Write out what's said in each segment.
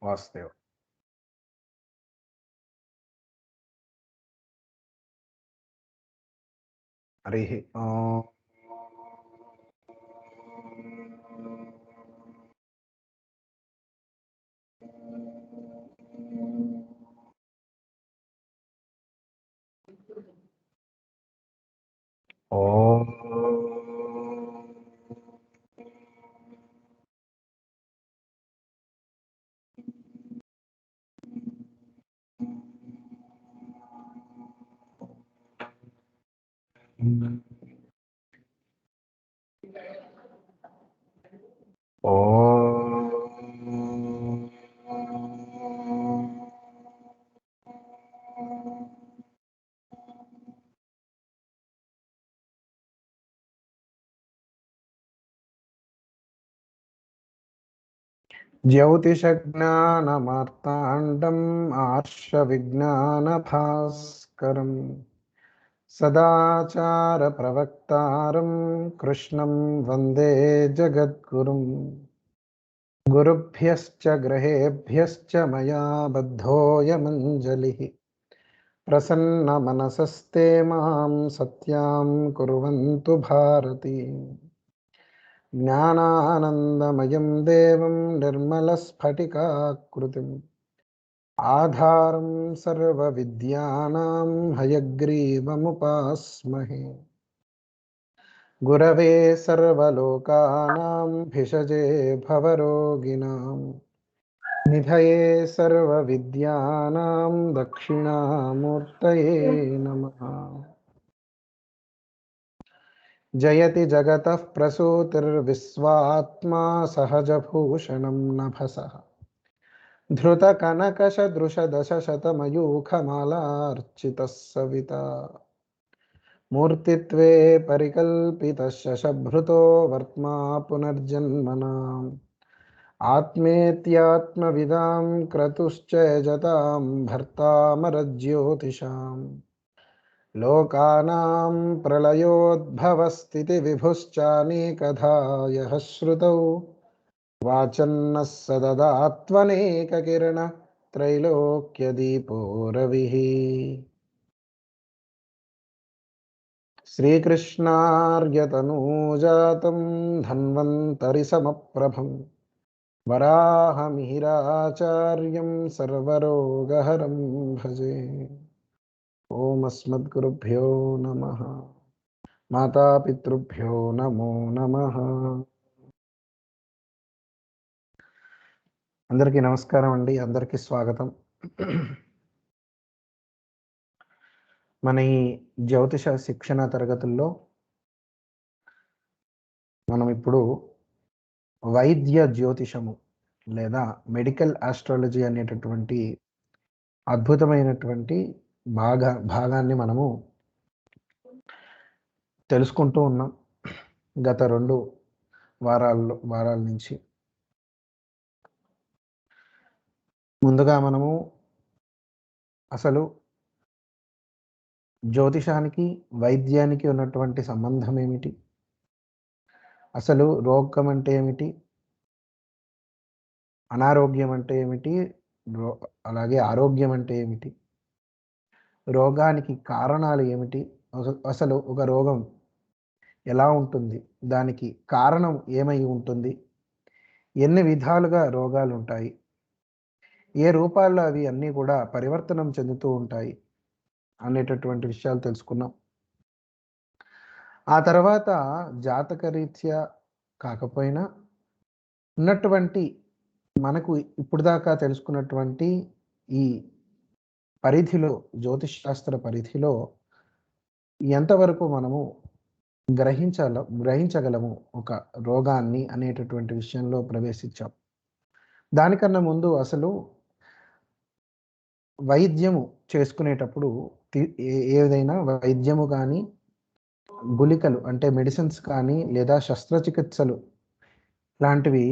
వాసుదేవ్. హరి ఓం. ఓం. ज्योतिषज्ञानमार्ताण्डम् आर्षविज्ञानभास्करम् सदाचारप्रवक्तारं कृष्णं वन्दे जगद्गुरुम्। गुरुभ्यश्च ग्रहेभ्यश्च मया बद्धोऽयमञ्जलिः। प्रसन्नमनसस्ते मां सत्यां कुर्वन्तु भारती। ज्ञानानन्दमयं देवं निर्मलस्फटिकाकृतिम् आधारं सर्वविद्यानां हयग्रीवमुपास्महे। गुरवे सर्वलोकानां भिषजे भवरोगिणां निधये सर्वविद्यानां दक्षिणामूर्तये नमः। जयति जगतः प्रसूतिर्विश्वात्मा सहजभूषणं नभसः धृतकनकशदृशदशशतमयूखमालार्चितः सविता मूर्तित्वे परिकल्पितः शशभृतो वर्त्मा पुनर्जन्मनाम् आत्मेत्यात्मविदां क्रतुश्च यजतां भर्तामरज्योतिषाम् लोकानां प्रलयोद्भवस्थितिविभुश्चानेकधा यः श्रुतौ वाचन्नः सददात्वनेककिरणः त्रैलोक्यदीपो रविः। श्रीकृष्णार्यतनूजातं धन्वन्तरिसमप्रभं वराहमिहिराचार्यं सर्वरोगहरं भजे। ओम अस्मद्गुरुभ्यो नमः। मातापितृभ्यो नमो नमः। అందరికీ నమస్కారం అండి, అందరికీ స్వాగతం. మన ఈ జ్యోతిష శిక్షణ తరగతుల్లో మనం ఇప్పుడు వైద్య జ్యోతిషము లేదా మెడికల్ ఆస్ట్రాలజీ అనేటటువంటి అద్భుతమైనటువంటి భాగాన్ని మనము తెలుసుకుంటూ ఉన్నాం గత 2 వారాల నుంచి. ముందుగా మనము అసలు జ్యోతిషానికి వైద్యానికి ఉన్నటువంటి సంబంధం ఏమిటి, అసలు రోగం అంటే ఏమిటి, అనారోగ్యం అంటే ఏమిటి, అలాగే ఆరోగ్యం అంటే ఏమిటి, రోగానికి కారణాలు ఏమిటి, అసలు ఒక రోగం ఎలా ఉంటుంది, దానికి కారణం ఏమై ఉంటుంది, ఎన్ని విధాలుగా రోగాలు ఉంటాయి, ఏ రూపాల్లో అవి అన్నీ కూడా పరివర్తనం చెందుతూ ఉంటాయి అనేటటువంటి విషయాలు తెలుసుకున్నాం. ఆ తర్వాత జాతకరీత్యా కాకపోయినా ఉన్నటువంటి మనకు ఇప్పుడు దాకా తెలుసుకున్నటువంటి ఈ పరిధిలో, జ్యోతిష్ శాస్త్ర పరిధిలో ఎంతవరకు మనము గ్రహించగలము ఒక రోగాన్ని అనేటటువంటి విషయంలో ప్రవేశించాం. దానికన్నా ముందు అసలు వైద్యము చేసుకునేటప్పుడు ఏదైనా వైద్యము కానీ, గుళికలు అంటే మెడిసిన్స్ కానీ, లేదా శస్త్రచికిత్సలు లాంటివి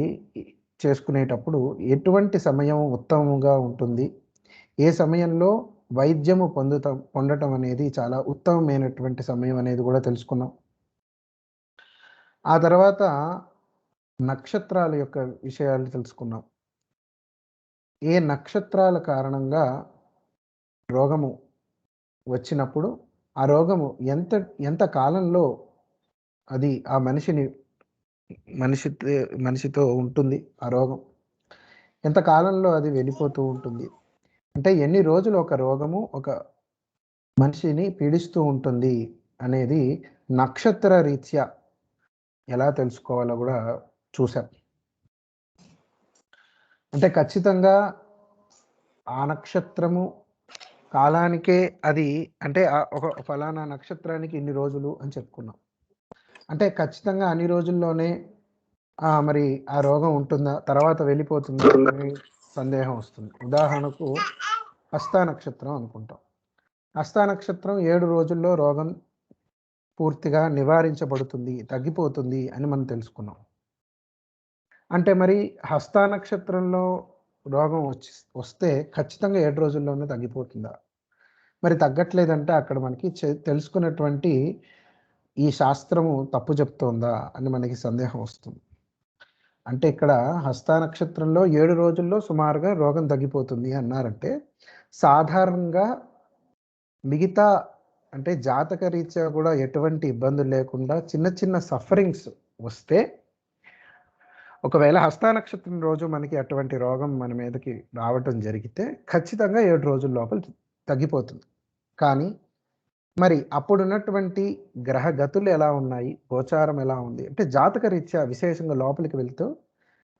చేసుకునేటప్పుడు ఎటువంటి సమయం ఉత్తమంగా ఉంటుంది, ఏ సమయంలో వైద్యము పొందటం అనేది చాలా ఉత్తమమైనటువంటి సమయం అనేది కూడా తెలుసుకున్నాం. ఆ తర్వాత నక్షత్రాల యొక్క విషయాలు తెలుసుకున్నాం. ఏ నక్షత్రాల కారణంగా రోగము వచ్చినప్పుడు ఆ రోగము ఎంత ఎంత కాలంలో అది ఆ మనిషితో మనిషితో ఉంటుంది ఆ రోగం. ఎంత కాలంలో అది వెళ్ళిపోతూ ఉంటుంది. అంటే ఎన్ని రోజులు ఒక రోగము ఒక మనిషిని పీడిస్తూ ఉంటుంది అనేది నక్షత్ర రీత్యా ఎలా తెలుసుకోవాలో గూడా చూసాం. అంటే ఖచ్చితంగా ఆ నక్షత్రము కాలానికే అది అంటే ఒక ఫలానా నక్షత్రానికి ఇన్ని రోజులు అని చెప్పుకున్నాం. అంటే ఖచ్చితంగా అన్ని రోజుల్లోనే మరి ఆ రోగం ఉంటుందా? తర్వాత వెళ్ళిపోతుందా? అని సందేహం వస్తుంది. ఉదాహరణకు హస్తా నక్షత్రం అనుకుంటాం. హస్తా నక్షత్రం 7 రోజుల్లో రోగం పూర్తిగా నివారించబడుతుంది, తగ్గిపోతుంది అని మనం తెలుసుకున్నాం. అంటే మరి హస్తా నక్షత్రంలో రోగం వస్తే ఖచ్చితంగా 7 రోజుల్లోనే తగ్గిపోతుందా? మరి తగ్గట్లేదంటే అక్కడ మనకి తెలుసుకున్నటువంటి ఈ శాస్త్రము తప్పు చెప్తోందా అని మనకి సందేహం వస్తుంది. అంటే ఇక్కడ హస్తా నక్షత్రంలో 7 రోజుల్లో సుమారుగా రోగం తగ్గిపోతుంది అన్నారంటే, సాధారణంగా మిగతా అంటే జాతక రీత్యా కూడా ఎటువంటి ఇబ్బందులు లేకుండా చిన్న చిన్న సఫరింగ్స్ వస్తే, ఒకవేళ హస్తా నక్షత్రం రోజు మనకి అటువంటి రోగం మన మీదకి రావటం జరిగితే ఖచ్చితంగా 7 రోజుల లోపల తగ్గిపోతుంది. కానీ మరి అప్పుడున్నటువంటి గ్రహ గతులు ఎలా ఉన్నాయి? గోచారం ఎలా ఉంది? అంటే జాతక రీత్యా విశేషంగా లోపలికి వెళ్తూ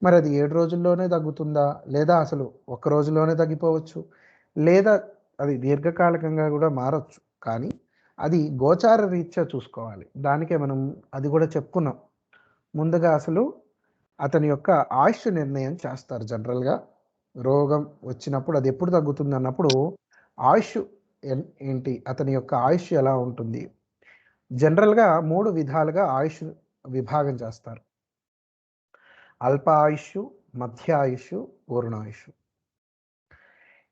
మరి అది 7 రోజుల్లోనే తగ్గుతుందా? లేదా అసలు ఒక్క రోజులోనే తగ్గిపోవచ్చు. లేదా అది దీర్ఘకాలికంగా గూడా మారొచ్చు. కానీ అది గోచార రీత్యా చూసుకోవాలి. దానికే మనం అది గూడా చెప్పుకున్నాం. ముందుగా అసలు అతని యొక్క ఆయుష్ నిర్ణయం చేస్తారు జనరల్‌గా. రోగం వచ్చినప్పుడు అది ఎప్పుడు తగ్గుతుందన్నప్పుడు ఆయుష్ ఏంటి? అతని యొక్క ఆయుష్ ఎలా ఉంటుంది? జనరల్‌గా 3 విధాలుగా ఆయుష్ విభాగం చేస్తారు. అల్ప ఆయుష్షు, మధ్య ఆయుష్షు, పూర్ణాయుష్షు.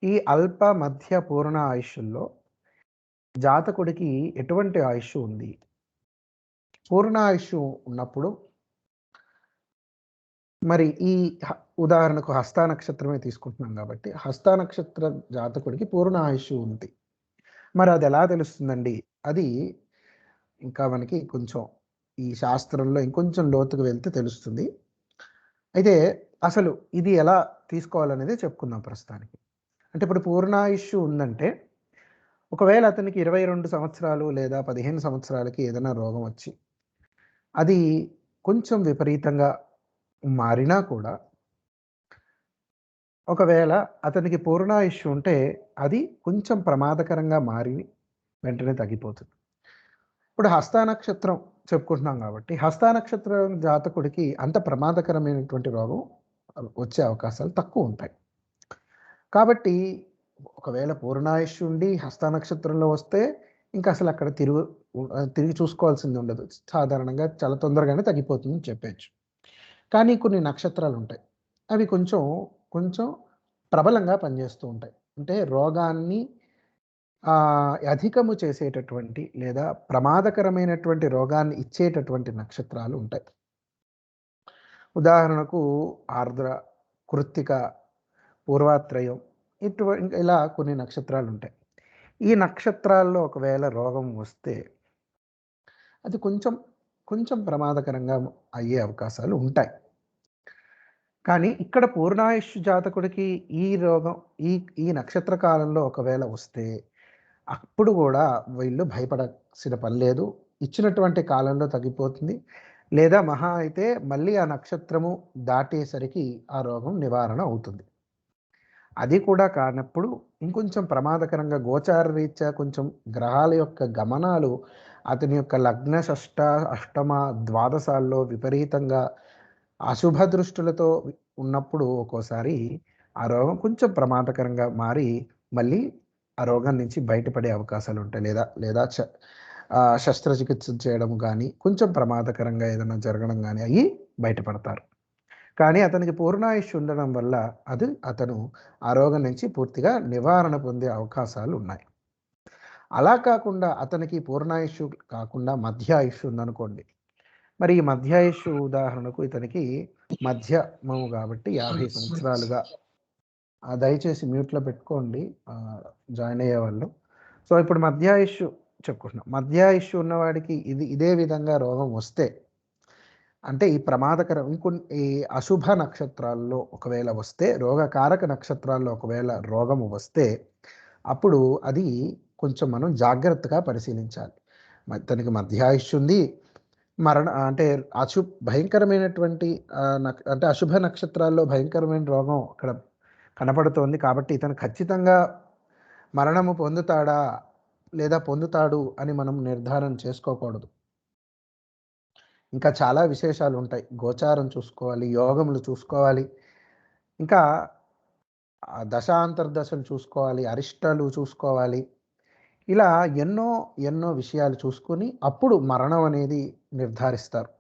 ఈ అల్ప, మధ్య, పూర్ణ ఆయుష్షుల్లో జాతకుడికి ఎటువంటి ఆయుష్షు ఉంది? పూర్ణాయుష్షు ఉన్నప్పుడు మరి ఈ ఉదాహరణకు హస్తా నక్షత్రమే తీసుకుంటున్నాం కాబట్టి, హస్తా నక్షత్ర జాతకుడికి పూర్ణ ఆయుష్షు ఉంది. మరి అది ఎలా తెలుస్తుందండి? అది ఇంకా మనకి కొంచెం ఈ శాస్త్రంలో ఇంకొంచెం లోతుకు వెళ్తే తెలుస్తుంది. అయితే అసలు ఇది ఎలా తీసుకోవాలనేది చెప్పుకుందాం ప్రస్తుతానికి. అంటే ఇప్పుడు పూర్ణాయుష్షు ఉందంటే, ఒకవేళ అతనికి 22 సంవత్సరాలు లేదా 15 సంవత్సరాలకి ఏదైనా రోగం వచ్చి, అది కొంచెం విపరీతంగా మారినా కూడా, ఒకవేళ అతనికి పూర్ణాయుష్షు ఉంటే, అది కొంచెం ప్రమాదకరంగా మారి వెంటనే తగ్గిపోతుంది. ఇప్పుడు హస్తా నక్షత్రం చెప్పుకుంటున్నాం కాబట్టి, హస్తా నక్షత్రం జాతకుడికి అంత ప్రమాదకరమైనటువంటి రోగం వచ్చే అవకాశాలు తక్కువుంటాయి. కాబట్టి ఒకవేళ పూర్ణాయుష్షు ఉండి హస్తా నక్షత్రంలో వస్తే ఇంకా అసలు అక్కడ తిరిగి చూసుకోవాల్సింది ఉండదు. సాధారణంగా చాలా తొందరగానే తగ్గిపోతుందని చెప్పొచ్చు. కానీ కొన్ని నక్షత్రాలు ఉంటాయి. అవి కొంచెం, కొంచెం ప్రబలంగా పనిచేస్తూ ఉంటాయి. అంటే రోగాన్ని అధికము చేసేటటువంటి లేదా ప్రమాదకరమైనటువంటి రోగాన్ని ఇచ్చేటటువంటి నక్షత్రాలు ఉంటాయి. ఉదాహరణకు ఆర్ద్ర, కృత్తిక, పూర్వాత్రయం ఇలా కొన్ని నక్షత్రాలు ఉంటాయి. ఈ నక్షత్రాల్లో ఒకవేళ రోగం వస్తే అది కొంచెం, కొంచెం ప్రమాదకరంగా అయ్యే అవకాశాలు ఉంటాయి. కానీ ఇక్కడ పూర్ణాయుష్షు జాతకుడికి ఈ రోగం ఈ నక్షత్ర కాలంలో ఒకవేళ వస్తే అప్పుడు గూడా వీళ్ళు భయపడాల్సిన పని లేదు. ఇచ్చినటువంటి కాలంలో తగ్గిపోతుంది. లేదా మహా అయితే మళ్ళీ ఆ నక్షత్రము దాటేసరికి ఆ రోగం నివారణ అవుతుంది. అది కూడా కానప్పుడు ఇంకొంచెం ప్రమాదకరంగా గోచార రీత్యా కొంచెం గ్రహాల యొక్క గమనాలు అతని యొక్క లగ్న, షష్ట, అష్టమ, ద్వాదశాల్లో విపరీతంగా అశుభ దృష్టులతో ఉన్నప్పుడు ఒక్కోసారి ఆ రోగం కొంచెం ప్రమాదకరంగా మారి మళ్ళీ ఆ రోగం నుంచి బయటపడే అవకాశాలు ఉంటాయి. లేదా లేదా శస్త్రచికిత్స చేయడం గానీ, కొంచెం ప్రమాదకరంగా ఏదైనా జరగడం గానీ అయ్యి బయటపడతారు. కానీ అతనికి పూర్ణాయుష్షు ఉండడం వల్ల అతను ఆ రోగం నుంచి పూర్తిగా నివారణ పొందే అవకాశాలు ఉన్నాయి. అలా కాకుండా అతనికి పూర్ణాయుష్షు కాకుండా మధ్యాయుష్షు ఉందనుకోండి. మరి ఈ మధ్యాయుష్షు ఉదాహరణకు ఇతనికి మధ్యమము కాబట్టి 50 సంవత్సరాలుగా దయచేసి మ్యూట్‌లో పెట్టుకోండి జాయిన్ అయ్యేవాళ్ళు. సో, ఇప్పుడు మధ్యాయుష్ చెప్పుకుంటున్నాం. మధ్యాయుష్ ఉన్నవాడికి ఇదే విధంగా రోగం వస్తే అంటే ఈ ప్రమాదకరం ఈ అశుభ నక్షత్రాల్లో ఒకవేళ వస్తే, రోగకారక నక్షత్రాల్లో ఒకవేళ రోగము వస్తే, అప్పుడు అది కొంచెం మనం జాగ్రత్తగా పరిశీలించాలి. తనకి మధ్యాయుష్ ఉంది. అంటే భయంకరమైనటువంటి అంటే అశుభ నక్షత్రాల్లో భయంకరమైన రోగం అక్కడ కనపడుతోంది. కాబట్టి ఇతను ఖచ్చితంగా మరణము పొందుతాడా? లేదా పొందుతాడు అని మనం నిర్ధారణ చేసుకోకూడదు. ఇంకా చాలా విశేషాలుంటాయి. గోచారం చూసుకోవాలి, యోగములు చూసుకోవాలి. ఇంకా దశాంతర్దశలు చూసుకోవాలి, అరిష్టాలు చూసుకోవాలి. ఇలా ఎన్నో విషయాలు చూసుకొని అప్పుడు మరణం అనేది నిర్ధారిస్తారు.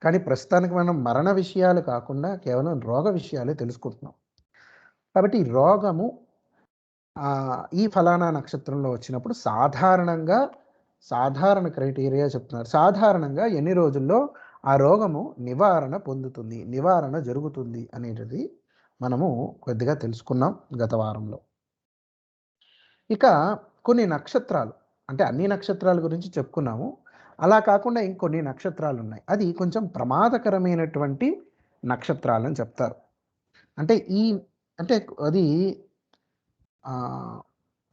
కానీ ప్రస్తుతానికి మనం మరణ విషయాలు కాకుండా కేవలం రోగ విషయాలే తెలుసుకుంటున్నాం. కాబట్టి రోగము ఈ ఫలానా నక్షత్రంలో వచ్చినప్పుడు సాధారణ క్రైటీరియా చెప్తున్నారు. సాధారణంగా ఎన్ని రోజుల్లో ఆ రోగము నివారణ పొందుతుంది, నివారణ జరుగుతుంది అనేటిది మనము కొద్దిగా తెలుసుకున్నాం గత వారంలో. ఇక కొన్ని నక్షత్రాలు, అంటే అన్ని నక్షత్రాల గురించి చెప్పుకున్నాము. అలా కాకుండా ఇంకొన్ని నక్షత్రాలు ఉన్నాయి. అది కొంచెం ప్రమాదకరమైనటువంటి నక్షత్రాలని చెప్తారు. అంటే అంటే అది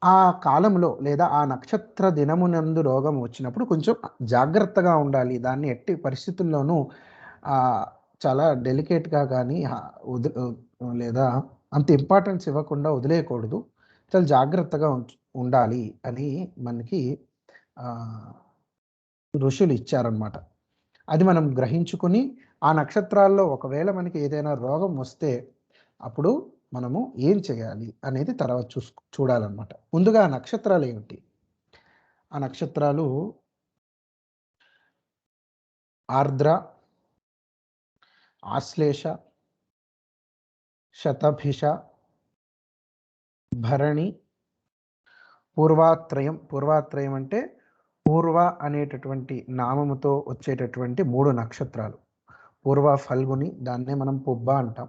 ఆ కాలంలో లేదా ఆ నక్షత్ర దినమునందు రోగం వచ్చినప్పుడు కొంచెం జాగ్రత్తగా ఉండాలి. దాన్ని ఎట్టి పరిస్థితుల్లోనూ చాలా డెలికేట్‌గా కానీ లేదా అంత ఇంపార్టెన్స్ ఇవ్వకుండా వదిలేయకూడదు. చాలా జాగ్రత్తగా ఉండాలి అని మనకి ఋషులు ఇచ్చారనమాట. అది మనం గ్రహించుకొని ఆ నక్షత్రాల్లో ఒకవేళ మనకి ఏదైనా రోగం వస్తే అప్పుడు మనము ఏం చేయాలి అనేది తర్వాత చూడాలన్నమాట. ముందుగా ఆ నక్షత్రాలు ఏమిటి? ఆ నక్షత్రాలు ఆర్ద్ర, ఆశ్లేష, శతభిష, భరణి, పూర్వాత్రయం. పూర్వాత్రయం అంటే పూర్వ అనేటటువంటి నామముతో వచ్చేటటువంటి 3 నక్షత్రాలు. పూర్వ ఫల్గుని, దాన్నే మనం పుబ్బ అంటాం.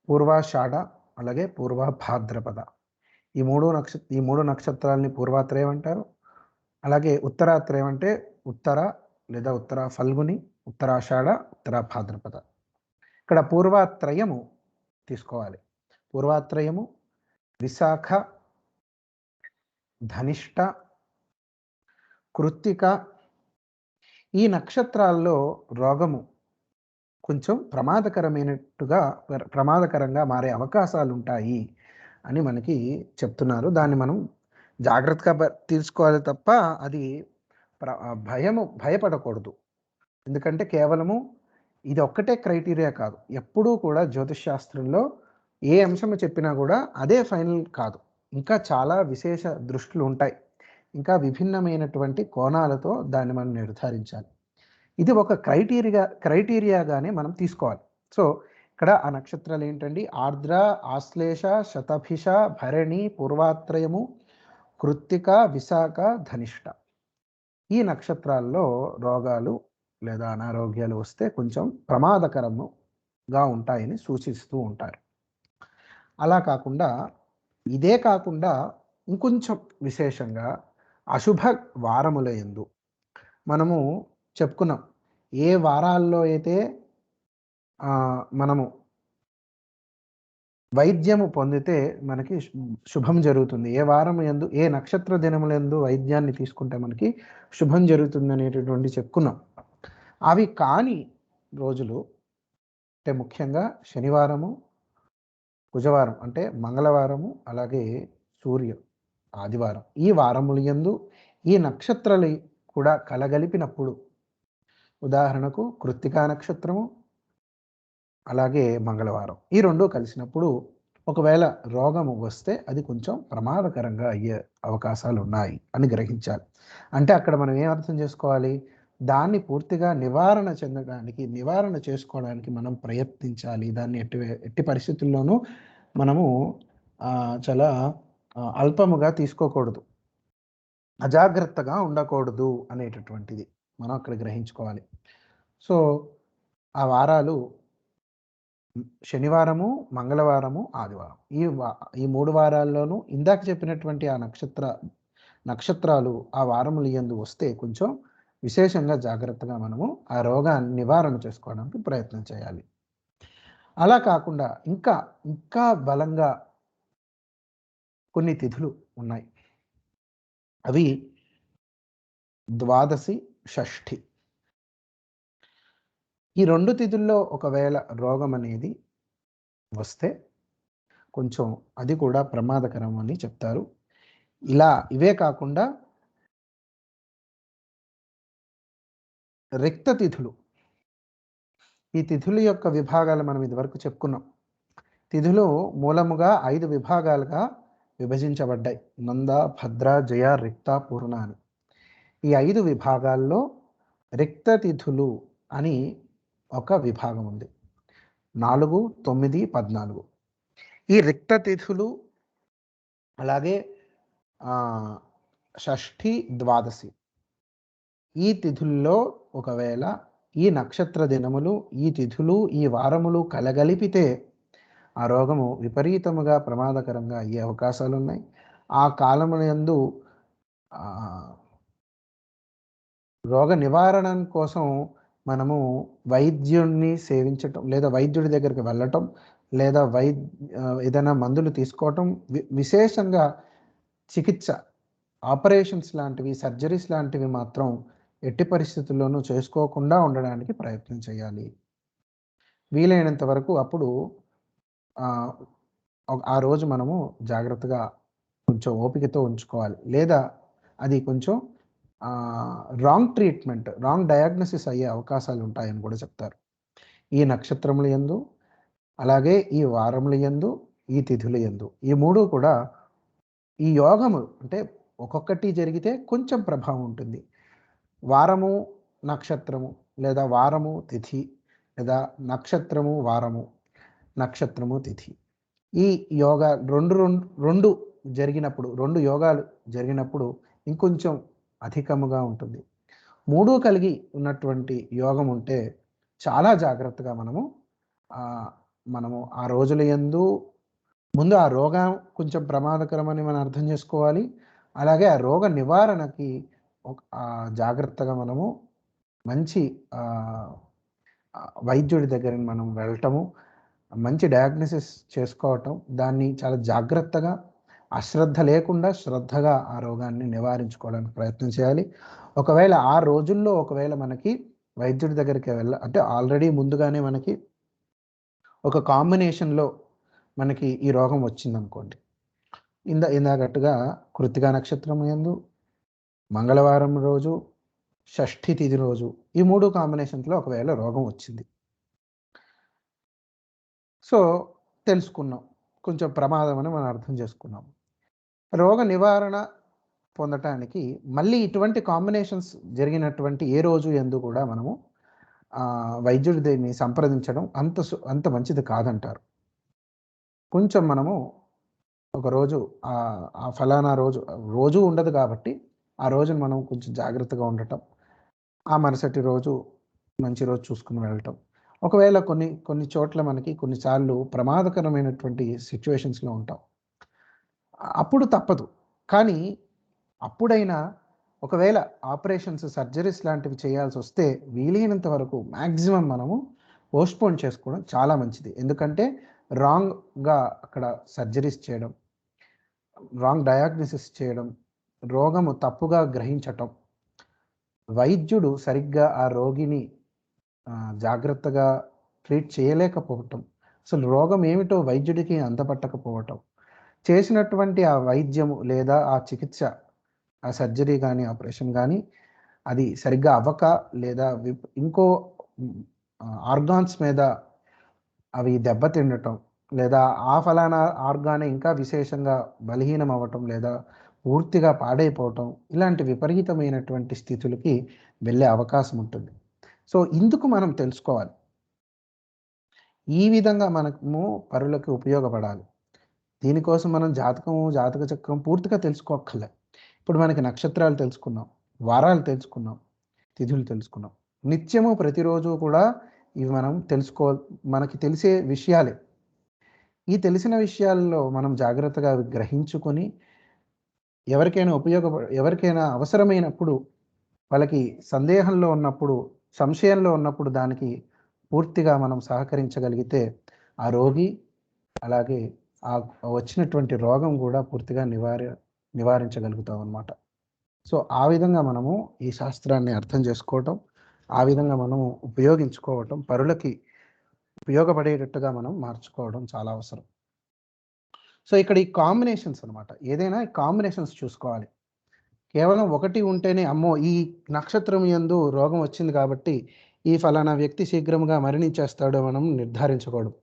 పూర్వాషాఢ, అలాగే పూర్వ భాద్రపద. ఈ మూడు నక్షత్రాలని పూర్వాత్రయం అంటారు. అలాగే ఉత్తరాత్రయం అంటే ఉత్తర లేదా ఉత్తర ఫల్గుని, ఉత్తరాషాఢ, ఉత్తర భాద్రపద. ఇక్కడ పూర్వాత్రయము తీసుకోవాలి. పూర్వాత్రయము విశాఖ, ధనిష్ట, కృత్తిక. ఈ నక్షత్రాల్లో రోగము కొంచెం ప్రమాదకరంగా మారే అవకాశాలు ఉంటాయి అని మనకి చెప్తున్నారు. దాన్ని మనం జాగ్రత్తగా తీసుకోవాలి తప్ప అది భయపడకూడదు. ఎందుకంటే కేవలము ఇది ఒక్కటే క్రైటీరియా కాదు. ఎప్పుడూ కూడా జ్యోతిష్ శాస్త్రంలో ఏ అంశము చెప్పినా కూడా అదే ఫైనల్ కాదు. ఇంకా చాలా విశేష దృష్టులు ఉంటాయి. ఇంకా విభిన్నమైనటువంటి కోణాలతో దాన్ని మనం నిర్ధారించాలి. ఇది ఒక క్రైటీరియాగానే మనం తీసుకోవాలి. సో ఇక్కడ ఆ నక్షత్రాలు ఏంటండి? ఆర్ద్ర, ఆశ్లేష, శతభిష, భరణి, పూర్వాత్రయము, కృత్తిక, విశాఖ, ధనిష్ట. ఈ నక్షత్రాల్లో రోగాలు లేదా అనారోగ్యాలు వస్తే కొంచెం ప్రమాదకరముగా ఉంటాయని సూచిస్తూ ఉంటారు. అలా కాకుండా ఇదే కాకుండా ఇంకొంచెం విశేషంగా అశుభ వారముల యందు మనము చెప్పుకున్నాం. ఏ వారాల్లో అయితే మనము వైద్యము పొందితే మనకి శుభం జరుగుతుంది, ఏ వారం యందు ఏ నక్షత్ర దినములందు వైద్యాన్ని తీసుకుంటే మనకి శుభం జరుగుతుంది అనేటటువంటి చెప్పుకున్నాం. అవి కాని రోజులు అంటే ముఖ్యంగా శనివారము, బుధవారం అంటే మంగళవారము, అలాగే ఆదివారం. ఈ వారముల యందు ఈ నక్షత్రాలు కూడా కలగలిపినప్పుడు, ఉదాహరణకు కృత్తికా నక్షత్రము, అలాగే మంగళవారం, ఈ 2 కలిసినప్పుడు ఒకవేళ రోగము వస్తే అది కొంచెం ప్రమాదకరంగా అయ్యే అవకాశాలు ఉన్నాయి అని గ్రహించాలి. అంటే అక్కడ మనం ఏం అర్థం చేసుకోవాలి? దాన్ని పూర్తిగా నివారణ చేసుకోవడానికి మనం ప్రయత్నించాలి. దాన్ని ఎట్టి పరిస్థితుల్లోనూ మనము చాలా అల్పముగా తీసుకోకూడదు, అజాగ్రత్తగా ఉండకూడదు అనేటటువంటిది మనం అక్కడ గ్రహించుకోవాలి. సో ఆ వారాలు శనివారము, మంగళవారము, ఆదివారం. ఈ 3 వారాల్లోనూ ఇందాక చెప్పినటువంటి ఆ నక్షత్రాలు ఆ వారముల యందు వస్తే కొంచెం విశేషంగా జాగ్రత్తగా మనము ఆ రోగాన్ని నివారణ చేసుకోవడానికి ప్రయత్నం చేయాలి. అలా కాకుండా ఇంకా బలంగా కొన్ని తిథులు ఉన్నాయి. అవి ద్వాదశి, షష్ఠి. ఈ 2 తిథుల్లో ఒకవేళ రోగం అనేది వస్తే కొంచెం అది కూడా ప్రమాదకరం అని చెప్తారు. ఇవే కాకుండా రిక్త తిథులు. ఈ తిథుల యొక్క విభాగాలు మనం ఇదివరకు చెప్పుకున్నాం. తిథులు మూలముగా 5 విభాగాలుగా విభజించబడ్డాయి. నంద, భద్ర, జయ, రిక్త, పూర్ణ అని. ఈ 5 విభాగాల్లో రిక్త తిథులు అని ఒక విభాగం ఉంది. 4, 9, 14. ఈ రిక్త తిథులు అలాగే షష్ఠి, ద్వాదశి ఈ తిథుల్లో ఒకవేళ ఈ నక్షత్ర దినములు, ఈ తిథులు, ఈ వారములు కలగలిపితే ఆ రోగము విపరీతముగా ప్రమాదకరంగా అయ్యే అవకాశాలున్నాయి. ఆ కాలమునందు రోగ నివారణ కోసం మనము వైద్యుడిని సేవించటం, లేదా వైద్యుడి దగ్గరికి వెళ్ళటం, లేదా ఏదైనా మందులు తీసుకోవటం, విశేషంగా చికిత్స, ఆపరేషన్స్ లాంటివి, సర్జరీస్ లాంటివి మాత్రం ఎట్టి పరిస్థితుల్లోనూ చేసుకోకుండా ఉండడానికి ప్రయత్నం చేయాలి. వీలైనంత వరకు అప్పుడు ఆ రోజు మనము జాగ్రత్తగా కొంచెం ఓపికతో ఉంచుకోవాలి. లేదా అది కొంచెం రాంగ్ ట్రీట్మెంట్, రాంగ్ డయాగ్నోసిస్ అయ్యే అవకాశాలు ఉంటాయని కూడా చెప్తారు. ఈ నక్షత్రముల యందు, అలాగే ఈ వారముల యందు, ఈ తిథుల యందు, ఈ 3 కూడా ఈ యోగము అంటే ఒక్కొక్కటి జరిగితే కొంచెం ప్రభావం ఉంటుంది. వారము, నక్షత్రము, లేదా వారము, తిథి, లేదా నక్షత్రము, వారము, నక్షత్రము, తిథి. ఈ యోగా రెండు జరిగినప్పుడు, 2 యోగాలు జరిగినప్పుడు ఇంకొంచెం అధికముగా ఉంటుంది. 3 కలిగి ఉన్నటువంటి యోగం ఉంటే చాలా జాగ్రత్తగా మనము ఆ రోజుల యందు ముందు ఆ రోగం కొంచెం ప్రమాదకరమని మనం అర్థం చేసుకోవాలి. అలాగే ఆ రోగ నివారణకి జాగ్రత్తగా మనము మంచి వైద్యుడి దగ్గరికి మనం వెళ్ళటము, మంచి డయాగ్నోసిస్ చేసుకోవటం, దాన్ని చాలా జాగ్రత్తగా, అశ్రద్ధ లేకుండా శ్రద్ధగా ఆ రోగాన్ని నివారించుకోవడానికి ప్రయత్నం చేయాలి. ఒకవేళ ఆ రోజుల్లో మనకి వైద్యుడి దగ్గరికి అంటే ఆల్రెడీ ముందుగానే మనకి ఒక కాంబినేషన్లో మనకి ఈ రోగం వచ్చిందనుకోండి, ఇందాకట్టుగా కృత్తికా నక్షత్రం యందు, మంగళవారం రోజు, షష్ఠి తిథి రోజు, ఈ 3 కాంబినేషన్స్లో ఒకవేళ రోగం వచ్చింది, సో తెలుసుకున్నాం, కొంచెం ప్రమాదం అని మనం అర్థం చేసుకున్నాం. రోగ నివారణ పొందటానికి మళ్ళీ ఇటువంటి కాంబినేషన్స్ జరిగినటువంటి ఏ రోజు యందు కూడా మనము వైద్యుడి దీన్ని సంప్రదించడం అంత మంచిది కాదంటారు. కొంచెం మనము ఒకరోజు ఆ ఫలానా రోజు ఉండదు కాబట్టి ఆ రోజున మనం కొంచెం జాగ్రత్తగా ఉండటం, ఆ మరుసటి రోజు మంచి రోజు చూసుకుని వెళ్ళటం. ఒకవేళ కొన్ని చోట్ల మనకి కొన్నిసార్లు ప్రమాదకరమైనటువంటి సిచ్యువేషన్స్లో ఉంటాం, అప్పుడు తప్పదు. కానీ అప్పుడైనా ఒకవేళ ఆపరేషన్స్, సర్జరీస్ లాంటివి చేయాల్సి వస్తే వీలైనంత వరకు మ్యాక్సిమం మనము పోస్ట్పోన్ చేసుకోవడం చాలా మంచిది. ఎందుకంటే రాంగ్గా అక్కడ సర్జరీస్ చేయడం, రాంగ్ డయాగ్నోసిస్ చేయడం, రోగము తప్పుగా గ్రహించటం, వైద్యుడు సరిగ్గా ఆ రోగిని జాగ్రత్తగా ట్రీట్ చేయలేకపోవటం, అసలు రోగం ఏమిటో వైద్యుడికి అందపట్టకపోవటం, చేసినటువంటి ఆ వైద్యము లేదా ఆ చికిత్స, ఆ సర్జరీ కానీ, ఆపరేషన్ కానీ అది సరిగ్గా అవ్వక, లేదా ఇంకో ఆర్గాన్స్ మీద అవి దెబ్బతిండటం, లేదా ఆ ఫలానా ఆర్గానే ఇంకా విశేషంగా బలహీనం అవ్వటం, లేదా పూర్తిగా పాడైపోవటం, ఇలాంటి విపరీతమైనటువంటి స్థితులకి వెళ్ళే అవకాశం ఉంటుంది. సో ఇందుకు మనం తెలుసుకోవాలి. ఈ విధంగా మనము పరులకు ఉపయోగపడాలి. దీనికోసం మనం జాతక చక్రం పూర్తిగా తెలుసుకోక్కర్లే. ఇప్పుడు మనకి నక్షత్రాలు తెలుసుకున్నాం, వారాలు తెలుసుకున్నాం, తిథులు తెలుసుకున్నాం. నిత్యము ప్రతిరోజు కూడా ఇవి మనం మనకి తెలిసే విషయాలే. ఈ తెలిసిన విషయాల్లో మనం జాగ్రత్తగా గ్రహించుకొని ఎవరికైనా అవసరమైనప్పుడు, వాళ్ళకి సందేహంలో ఉన్నప్పుడు, సంశయంలో ఉన్నప్పుడు దానికి పూర్తిగా మనం సహకరించగలిగితే ఆ రోగి, అలాగే వచ్చినటువంటి రోగం కూడా పూర్తిగా నివారించగలుగుతాం అన్నమాట. సో ఆ విధంగా మనము ఈ శాస్త్రాన్ని అర్థం చేసుకోవటం, ఆ విధంగా మనము ఉపయోగించుకోవటం, పరులకి ఉపయోగపడేటట్టుగా మనం మార్చుకోవడం చాలా అవసరం. సో ఇక్కడ ఈ కాంబినేషన్స్ అనమాట. ఏదైనా కాంబినేషన్స్ చూసుకోవాలి. కేవలం ఒకటి ఉంటేనే అమ్మో ఈ నక్షత్రం యందు రోగం వచ్చింది కాబట్టి ఈ ఫలానా వ్యక్తి శీఘ్రంగా మరణించేస్తాడో మనం నిర్ధారించకూడదు.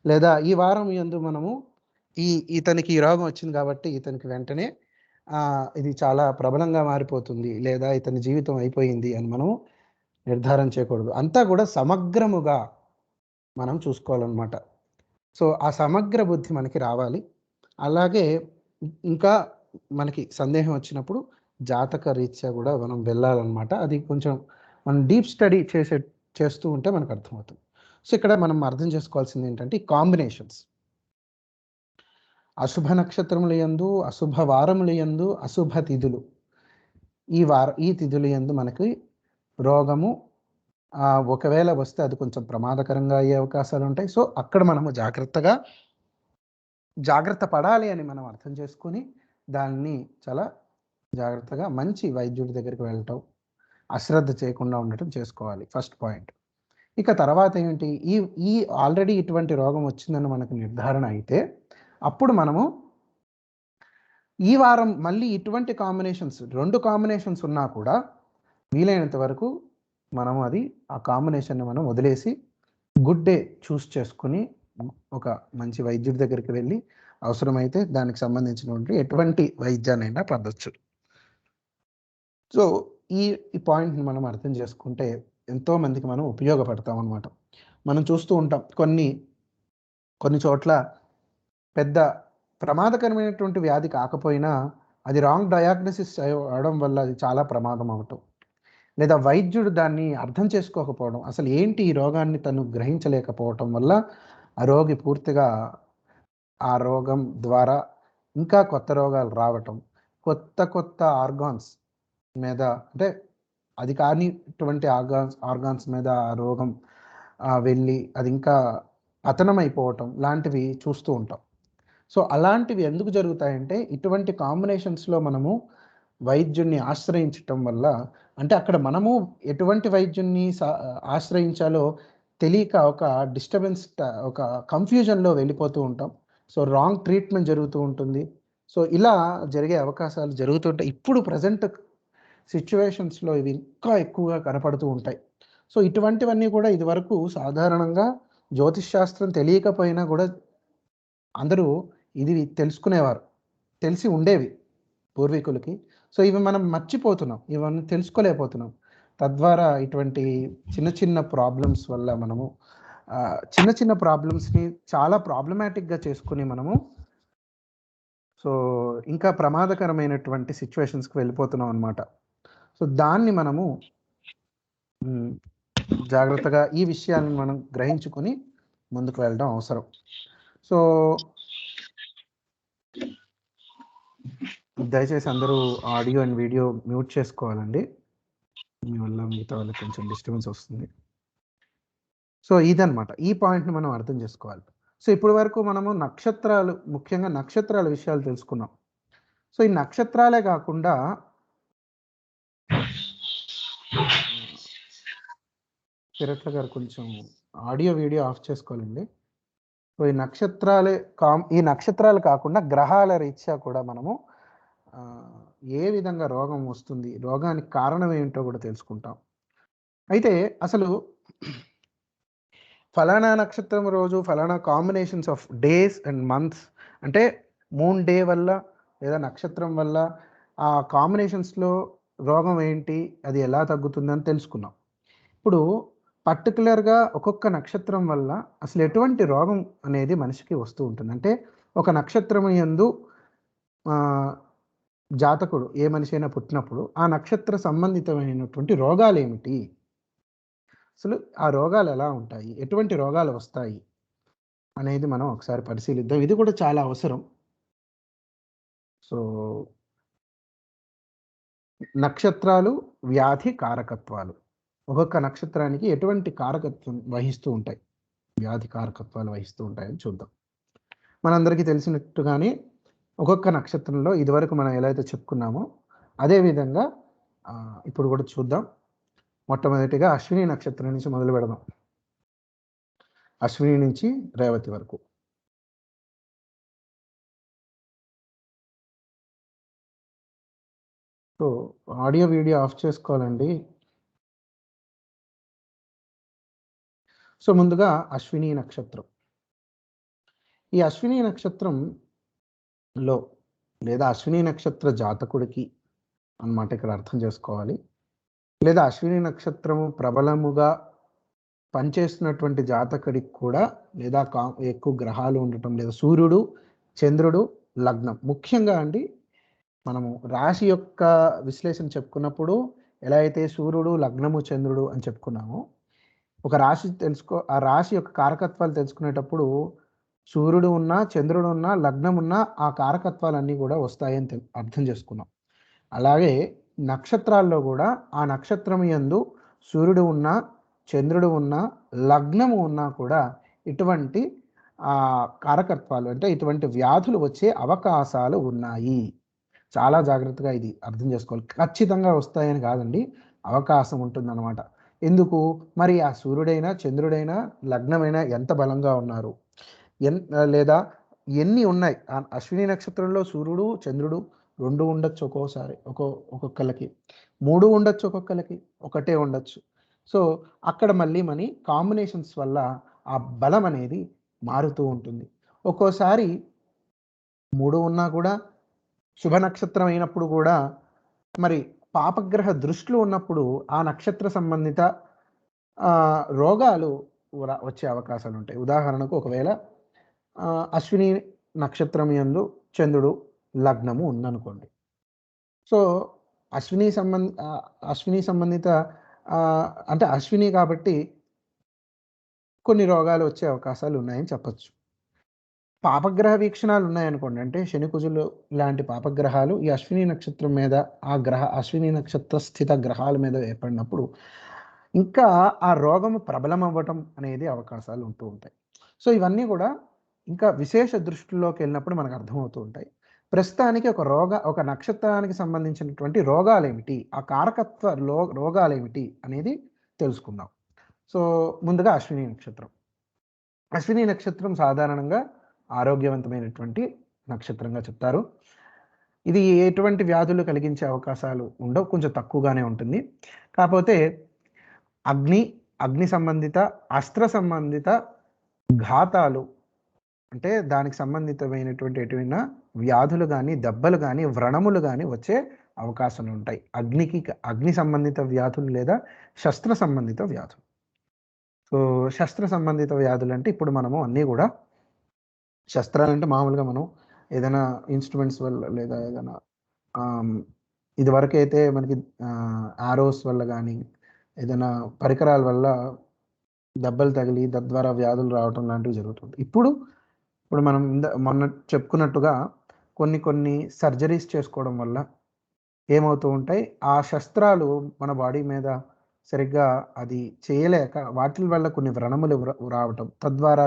లేదా ఈ వారం యందు మనము ఇతనికి ఈ రోగం వచ్చింది కాబట్టి ఇతనికి వెంటనే ఇది చాలా ప్రబలంగా మారిపోతుంది, లేదా ఇతని జీవితం అయిపోయింది అని మనం నిర్ధారణ చేయకూడదు. అంతా కూడా సమగ్రముగా మనం చూసుకోవాలన్నమాట. సో ఆ సమగ్ర బుద్ధి మనకి రావాలి. అలాగే ఇంకా మనకి సందేహం వచ్చినప్పుడు జాతక రీత్యా కూడా మనం వెళ్ళాలన్నమాట. అది కొంచెం మనం డీప్ స్టడీ చేస్తూ ఉంటే మనకు అర్థమవుతుంది. సో ఇక్కడ మనం అర్థం చేసుకోవాల్సింది ఏంటంటే ఈ కాంబినేషన్స్. అశుభ నక్షత్రముల యందు, అశుభ వారముల యందు, అశుభ తిథులు, ఈ తిథుల యందు మనకి రోగము ఒకవేళ వస్తే అది కొంచెం ప్రమాదకరంగా అయ్యే అవకాశాలు ఉంటాయి. సో అక్కడ మనము జాగ్రత్త పడాలి అని మనం అర్థం చేసుకుని దాన్ని చాలా జాగ్రత్తగా మంచి వైద్యుడి దగ్గరికి వెళ్ళటం, అశ్రద్ధ చేయకుండా ఉండటం చేసుకోవాలి. First point. ఇక తర్వాత ఏంటి, ఈ ఆల్రెడీ ఇటువంటి రోగం వచ్చిందని మనకు నిర్ధారణ అయితే అప్పుడు మనము ఈ వారం మళ్ళీ ఇటువంటి కాంబినేషన్స్ 2 కాంబినేషన్స్ ఉన్నా కూడా వీలైనంత వరకు మనము ఆ కాంబినేషన్ని మనం వదిలేసి గుడ్ డే చూస్ చేసుకుని ఒక మంచి వైద్యుడి దగ్గరికి వెళ్ళి అవసరమైతే దానికి సంబంధించినటువంటి ఎటువంటి వైద్యాన్నైనా పొందొచ్చు. సో ఈ పాయింట్ని మనం అర్థం చేసుకుంటే ఎంతో మందికి మనం ఉపయోగపడతాం అన్నమాట. మనం చూస్తూ ఉంటాం కొన్ని చోట్ల పెద్ద ప్రమాదకరమైనటువంటి వ్యాధి కాకపోయినా అది రాంగ్ డయాగ్నోసిస్ అవడం వల్ల అది చాలా ప్రమాదం అవటం, లేదా వైద్యుడు దాన్ని అర్థం చేసుకోకపోవడం, అసలు ఏంటి ఈ రోగాన్ని తను గ్రహించలేకపోవటం వల్ల ఆ రోగి పూర్తిగా ఆ రోగం ద్వారా ఇంకా కొత్త రోగాలు రావటం, కొత్త ఆర్గాన్స్ మీద, అంటే అది కానిటువంటి ఆర్గాన్స్ మీద ఆ రోగం వెళ్ళి అది ఇంకా పతనమైపోవటం లాంటివి చూస్తూ ఉంటాం. సో అలాంటివి ఎందుకు జరుగుతాయంటే ఇటువంటి కాంబినేషన్స్లో మనము వైద్యున్ని ఆశ్రయించటం వల్ల, అంటే అక్కడ మనము ఎటువంటి వైద్యున్ని ఆశ్రయించాలో తెలియక ఒక డిస్టర్బెన్స్, ఒక కన్ఫ్యూజన్లో వెళ్ళిపోతూ ఉంటాం. సో రాంగ్ ట్రీట్మెంట్ జరుగుతూ ఉంటుంది. సో ఇలా జరిగే అవకాశాలు జరుగుతుంటాయి. ఇప్పుడు ప్రజెంట్ సిచ్యువేషన్స్లో ఇవి ఇంకా ఎక్కువగా కనపడుతూ ఉంటాయి. సో ఇటువంటివన్నీ కూడా ఇదివరకు సాధారణంగా జ్యోతిష్ శాస్త్రం తెలియకపోయినా కూడా అందరూ ఇది తెలుసుకునేవారు, తెలిసి ఉండేవి పూర్వీకులకి. సో ఇవి మనం మర్చిపోతున్నాం, ఇవన్నీ తెలుసుకోలేకపోతున్నాం. తద్వారా ఇటువంటి చిన్న ప్రాబ్లమ్స్ వల్ల మనము చిన్న ప్రాబ్లమ్స్ని చాలా ప్రాబ్లమాటిక్గా చేసుకుని మనము సో ఇంకా ప్రమాదకరమైనటువంటి సిచ్యువేషన్స్కి వెళ్ళిపోతున్నాం అన్నమాట. సో దాన్ని మనము జాగ్రత్తగా ఈ విషయాలను మనం గ్రహించుకొని ముందుకు వెళ్ళడం అవసరం. సో దయచేసి అందరూ ఆడియో అండ్ వీడియో మ్యూట్ చేసుకోవాలండి, మీ వల్ల మిగతా వాళ్ళకి కొంచెం డిస్టర్బెన్స్ వస్తుంది. సో ఇదన్నమాట, ఈ పాయింట్ని మనం అర్థం చేసుకోవాలి. సో ఇప్పటి వరకు మనము ముఖ్యంగా నక్షత్రాల విషయాలు తెలుసుకున్నాం. సో ఈ నక్షత్రాలే కాకుండా తిరట్ల గారు కొంచెం ఆడియో వీడియో ఆఫ్ చేసుకోవాలండి. సో ఈ నక్షత్రాలు కాకుండా గ్రహాల రీత్యా కూడా మనము ఏ విధంగా రోగం వస్తుంది, రోగానికి కారణం ఏంటో కూడా తెలుసుకుంటాం. అయితే అసలు ఫలానా నక్షత్రం రోజు ఫలానా combinations of days and months, అంటే మూన్ డే వల్ల లేదా నక్షత్రం వల్ల ఆ కాంబినేషన్స్లో రోగం ఏంటి, అది ఎలా తగ్గుతుందని తెలుసుకున్నాం. ఇప్పుడు పర్టికులర్గా ఒక్కొక్క నక్షత్రం వల్ల అసలు ఎటువంటి రోగం అనేది మనిషికి వస్తూ ఉంటుంది. అంటే ఒక నక్షత్రం యందు జాతకుడు ఏ మనిషి అయినా పుట్టినప్పుడు ఆ నక్షత్ర సంబంధితమైనటువంటి రోగాలు ఏమిటి, అసలు ఆ రోగాలు ఎలా ఉంటాయి? ఎటువంటి రోగాలు వస్తాయి? అనేది మనం ఒకసారి పరిశీలిద్దాం. ఇది కూడా చాలా అవసరం. సో, నక్షత్రాలు, వ్యాధి కారకత్వాలు. ఒక్కొక్క నక్షత్రానికి ఎటువంటి కారకత్వం వహిస్తూ ఉంటాయి. వ్యాధి కారకత్వాలు వహిస్తూ ఉంటాయని చూద్దాం. మనందరికీ తెలిసినట్టుగానే ఒక్కొక్క నక్షత్రంలో ఇదివరకు మనం ఎలా అయితే చెప్పుకున్నామో అదే విధంగా ఇప్పుడు కూడా చూద్దాం. మొట్టమొదటిగా అశ్విని నక్షత్రం నుంచి మొదలు పెడదాం. అశ్విని నుంచి రేవతి వరకు. సో, ఆడియో, వీడియో ఆఫ్ చేసుకోవాలండి. సో, ముందుగా అశ్విని నక్షత్రం. ఈ అశ్విని నక్షత్రంలో లేదా అశ్విని నక్షత్ర జాతకుడికి అన్నమాట ఇక్కడ అర్థం చేసుకోవాలి. లేదా అశ్విని నక్షత్రము ప్రబలముగా పనిచేస్తున్నటువంటి జాతకుడికి కూడా లేదా ఎక్కువ గ్రహాలు ఉండటం లేదా సూర్యుడు, చంద్రుడు, లగ్నం. ముఖ్యంగా అండి మనము రాశి యొక్క విశ్లేషణ చెప్పుకున్నప్పుడు ఎలా అయితే సూర్యుడు, లగ్నము, చంద్రుడు అని చెప్పుకున్నామో ఒక రాశి ఆ రాశి యొక్క కారకత్వాలు తెలుసుకునేటప్పుడు సూర్యుడు ఉన్నా, చంద్రుడు ఉన్నా, లగ్నం ఉన్నా ఆ కారకత్వాలన్నీ కూడా వస్తాయని అర్థం చేసుకున్నాం. అలాగే నక్షత్రాల్లో కూడా ఆ నక్షత్రం యందు సూర్యుడు ఉన్నా, చంద్రుడు ఉన్నా, లగ్నము ఉన్నా కూడా ఇటువంటి కారకత్వాలు అంటే ఇటువంటి వ్యాధులు వచ్చే అవకాశాలు ఉన్నాయి. చాలా జాగ్రత్తగా ఇది అర్థం చేసుకోవాలి. ఖచ్చితంగా వస్తాయని కాదండి, అవకాశం ఉంటుందన్నమాట. ఎందుకు? మరి ఆ సూర్యుడైనా, చంద్రుడైనా, లగ్నమైనా ఎంత బలంగా ఉన్నారు, లేదా ఎన్ని ఉన్నాయి? అశ్విని నక్షత్రంలో సూర్యుడు, చంద్రుడు 2 ఉండొచ్చు ఒక్కోసారి, ఒక్కొక్కళ్ళకి 3 ఉండొచ్చు, ఒక్కొక్కళ్ళకి ఒకటే ఉండొచ్చు. సో, అక్కడ మళ్ళీ కాంబినేషన్స్ వల్ల ఆ బలం అనేది మారుతూ ఉంటుంది. ఒక్కోసారి 3 ఉన్నా కూడా శుభ నక్షత్రం అయినప్పుడు కూడా మరి పాపగ్రహ దృష్టిలో ఉన్నప్పుడు ఆ నక్షత్ర సంబంధిత రోగాలు వచ్చే అవకాశాలు ఉంటాయి. ఉదాహరణకు ఒకవేళ అశ్విని నక్షత్రం యందు చంద్రుడు, లగ్నము ఉందనుకోండి. సో, అశ్విని సంబంధిత అంటే అశ్విని కాబట్టి కొన్ని రోగాలు వచ్చే అవకాశాలు ఉన్నాయని చెప్పొచ్చు. పాపగ్రహ వీక్షణాలు ఉన్నాయనుకోండి, అంటే శని, కుజులు లాంటి పాపగ్రహాలు ఈ అశ్విని నక్షత్రం మీద అశ్విని నక్షత్ర స్థిత గ్రహాల మీద ఏర్పడినప్పుడు ఇంకా ఆ రోగము ప్రబలం అవ్వటం అనేది అవకాశాలు ఉంటూ ఉంటాయి. సో, ఇవన్నీ కూడా ఇంకా విశేష దృష్టిలోకి వెళ్ళినప్పుడు మనకు అర్థమవుతూ ఉంటాయి. ప్రస్తుతానికి ఒక నక్షత్రానికి సంబంధించినటువంటి రోగాలేమిటి, ఆ కారకత్వ రోగాలేమిటి అనేది తెలుసుకుందాం. సో, ముందుగా అశ్విని నక్షత్రం. అశ్విని నక్షత్రం సాధారణంగా ఆరోగ్యవంతమైనటువంటి నక్షత్రంగా చెప్తారు. ఇది ఎటువంటి వ్యాధులు కలిగించే అవకాశాలు ఉండవు, కొంచెం తక్కువగానే ఉంటుంది. కాకపోతే అగ్ని సంబంధిత, అస్త్ర సంబంధిత ఘాతాలు అంటే దానికి సంబంధితమైనటువంటి ఎటువైనా వ్యాధులు కానీ, దెబ్బలు కానీ, వ్రణములు కానీ వచ్చే అవకాశాలు ఉంటాయి. అగ్ని సంబంధిత వ్యాధులు లేదా శస్త్ర సంబంధిత వ్యాధులు. సో, శస్త్ర సంబంధిత వ్యాధులు అంటే ఇప్పుడు మనము అన్నీ కూడా శస్త్రాలంటే మామూలుగా మనం ఏదైనా ఇన్స్ట్రుమెంట్స్ వల్ల లేదా ఏదైనా ఇదివరకైతే మనకి ఆరోస్ వల్ల కానీ ఏదైనా పరికరాల వల్ల దెబ్బలు తగిలి తద్వారా వ్యాధులు రావటం లాంటివి జరుగుతుంది. ఇప్పుడు మనం మొన్న చెప్పుకున్నట్టుగా కొన్ని సర్జరీస్ చేసుకోవడం వల్ల ఏమవుతూ ఉంటాయి, ఆ శస్త్రాలు మన బాడీ మీద సరిగ్గా అది చేయలేక వాటి వల్ల కొన్ని వ్రణములు రావటం, తద్వారా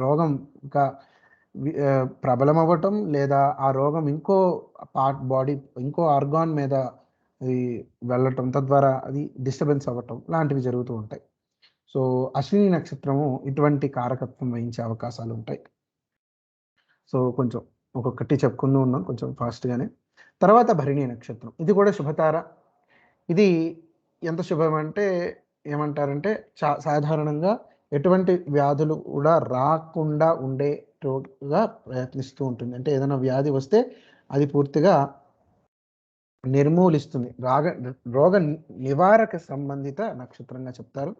రోగం ఇంకా ప్రబలం అవ్వటం లేదా ఆ రోగం ఇంకో బాడీ ఇంకో ఆర్గాన్ మీద వెళ్ళటం, తద్వారా అది డిస్టర్బెన్స్ అవ్వటం లాంటివి జరుగుతూ ఉంటాయి. సో, అశ్విని నక్షత్రము ఇటువంటి కారకత్వం వహించే అవకాశాలు ఉంటాయి. సో, కొంచెం ఒక్కొక్కటి చెప్పుకుంటూ ఉన్నాం కొంచెం ఫాస్ట్‌గానే. తర్వాత భరణి నక్షత్రం. ఇది కూడా శుభతార. ఇది ఎంత శుభం అంటే ఏమంటారంటే సాధారణంగా ఎటువంటి వ్యాధులు కూడా రాకుండా ఉండేట్టుగా ప్రయత్నిస్తూ ఉంటుంది. అంటే ఏదైనా వ్యాధి వస్తే అది పూర్తిగా నిర్మూలిస్తుంది. రోగ నివారక సంబంధిత నక్షత్రంగా చెప్తారు.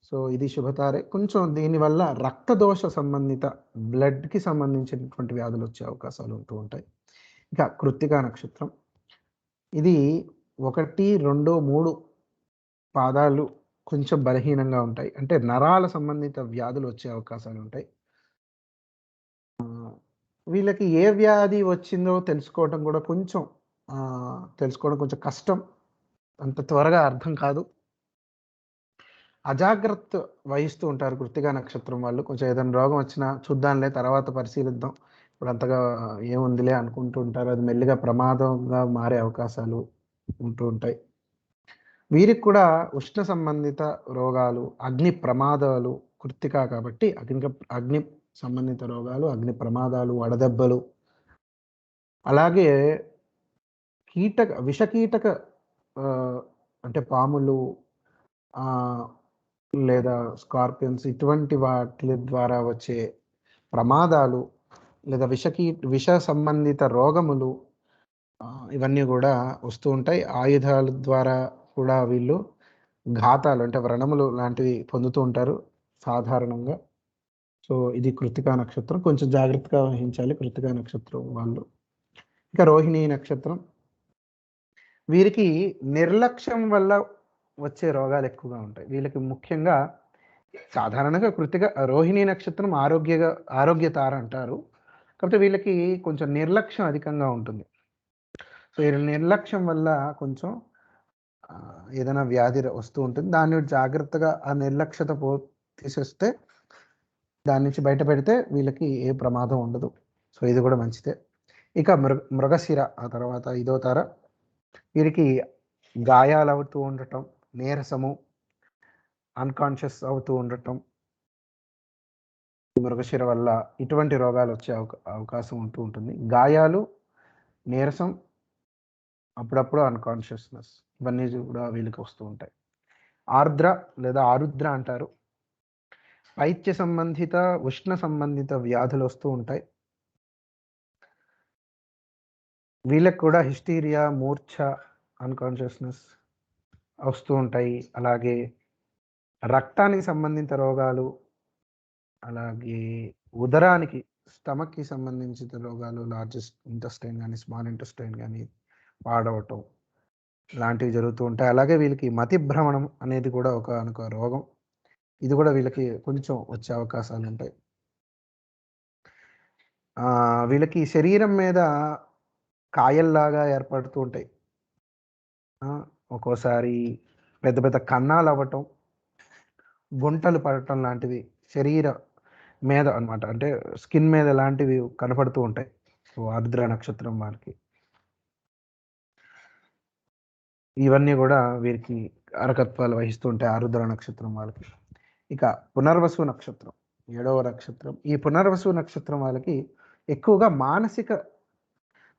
సో, ఇది శుభతారే. కొంచెం దీనివల్ల రక్తదోష సంబంధిత బ్లడ్‌కి సంబంధించినటువంటి వ్యాధులు వచ్చే అవకాశాలు ఉంటూ ఉంటాయి. ఇక కృత్తికా నక్షత్రం. ఇది 1, 2, 3 పాదాలు కొంచెం బలహీనంగా ఉంటాయి. అంటే నరాల సంబంధిత వ్యాధులు వచ్చే అవకాశాలుంటాయి. వీళ్ళకి ఏ వ్యాధి వచ్చిందో తెలుసుకోవటం గూడా కొంచెం తెలుసుకోవడం కొంచెం కష్టం. అంత త్వరగా అర్థం కాదు. అజాగ్రత్త వహిస్తూ ఉంటారు కృత్తికా నక్షత్రం వాళ్ళు. కొంచెం ఏదైనా రోగం వచ్చినా చూద్దాంలే తర్వాత పరిశీలిద్దాం. ఇప్పుడు అంతగా ఏముందిలే అనుకుంటూ ఉంటారు. అది మెల్లిగా ప్రమాదంగా మారే అవకాశాలు ఉంటూ ఉంటాయి. వీరికి కూడా ఉష్ణ సంబంధిత రోగాలు, అగ్ని ప్రమాదాలు కృత్తిక కాబట్టి అగ్ని సంబంధిత రోగాలు, అగ్ని ప్రమాదాలు, వడదెబ్బలు, అలాగే విషకీటక ఆహ్, అంటే పాములు ఆహ్, లేదా స్కార్పియన్స్ ఇటువంటి వాటి ద్వారా వచ్చే ప్రమాదాలు లేదా విష సంబంధిత రోగములు ఇవన్నీ గూడా వస్తూ ఉంటాయి. ఆయుధాల ద్వారా కూడా వీళ్ళు ఘాతాలు అంటే వ్రణములు లాంటివి పొందుతూ ఉంటారు సాధారణంగా. సో, ఇది కృత్తికా నక్షత్రం. కొంచెం జాగ్రత్తగా వహించాలి కృత్తికా నక్షత్రం వాళ్ళు. ఇక రోహిణీ నక్షత్రం. వీరికి నిర్లక్ష్యం వల్ల వచ్చే రోగాలు ఎక్కువగా ఉంటాయి. వీళ్ళకి ముఖ్యంగా సాధారణంగా రోహిణీ నక్షత్రం ఆరోగ్య తార అంటారు. కాకపోతే వీళ్ళకి కొంచెం నిర్లక్ష్యం అధికంగా ఉంటుంది. సో, ఈ నిర్లక్ష్యం వల్ల కొంచెం ఏదైనా వ్యాధి వస్తూ ఉంటుంది. దాన్ని జాగ్రత్తగా ఆ నిర్లక్ష్యత తీసేస్తే దాని నుంచి బయటపెడితే వీళ్ళకి ఏ ప్రమాదం ఉండదు. సో, ఇది గూడా మంచిదే. ఇక మృగశిర ఆ తర్వాత ఐదో తార. వీరికి గాయాలవుతూ ఉండటం, నీరసము, అన్‌కాన్షియస్ అవుతూ ఉండటం, మృగశిర వల్ల ఇటువంటి రోగాలొచ్చే అవకాశం ఉంటూ ఉంటుంది. గాయాలు, నీరసం, అప్పుడప్పుడు అన్‌కాన్షియస్‌నెస్ ఇవన్నీ కూడా వీళ్ళకి వస్తూ ఉంటాయి. ఆర్ద్ర లేదా ఆరుద్ర అంటారు. పైత్య సంబంధిత, ఉష్ణ సంబంధిత వ్యాధులొస్తూ ఉంటాయి. వీళ్ళకి కూడా హిస్టీరియా, మూర్ఛ, అన్‌కాన్షియస్‌నెస్ వస్తూ ఉంటాయి. అలాగే రక్తానికి సంబంధిత రోగాలు, అలాగే ఉదరానికి స్టమక్‌కి సంబంధించిన రోగాలు లార్జ్ ఇంటెస్టైన్ గాని, స్మాల్ ఇంటెస్టైన్ గాని పాడవటం ఇలాంటివి జరుగుతూ ఉంటాయి. అలాగే వీళ్ళకి మతిభ్రమణం అనేది కూడా ఒకానొక రోగం. ఇది కూడా వీళ్ళకి కొంచెం వచ్చే అవకాశాలుంటాయి. వీళ్ళకి శరీరం మీద కాయల్లాగా ఏర్పడుతూ ఉంటాయి. ఒక్కోసారి పెద్ద పెద్ద కన్నాలవ్వటం, గుంటలు పడటం లాంటివి శరీర మీద అన్నమాట. అంటే స్కిన్ మీద లాంటివి కనపడుతూ ఉంటాయి. సో, ఆర్ద్ర నక్షత్రం వారికి. ఇవన్నీ గూడా వీరికి కారకత్వాలు వహిస్తూ ఉంటాయి ఆరుద్ర నక్షత్రం వాళ్ళకి. ఇక పునర్వసు నక్షత్రం, ఏడవ నక్షత్రం. ఈ పునర్వసు నక్షత్రం వాళ్ళకి ఎక్కువగా మానసిక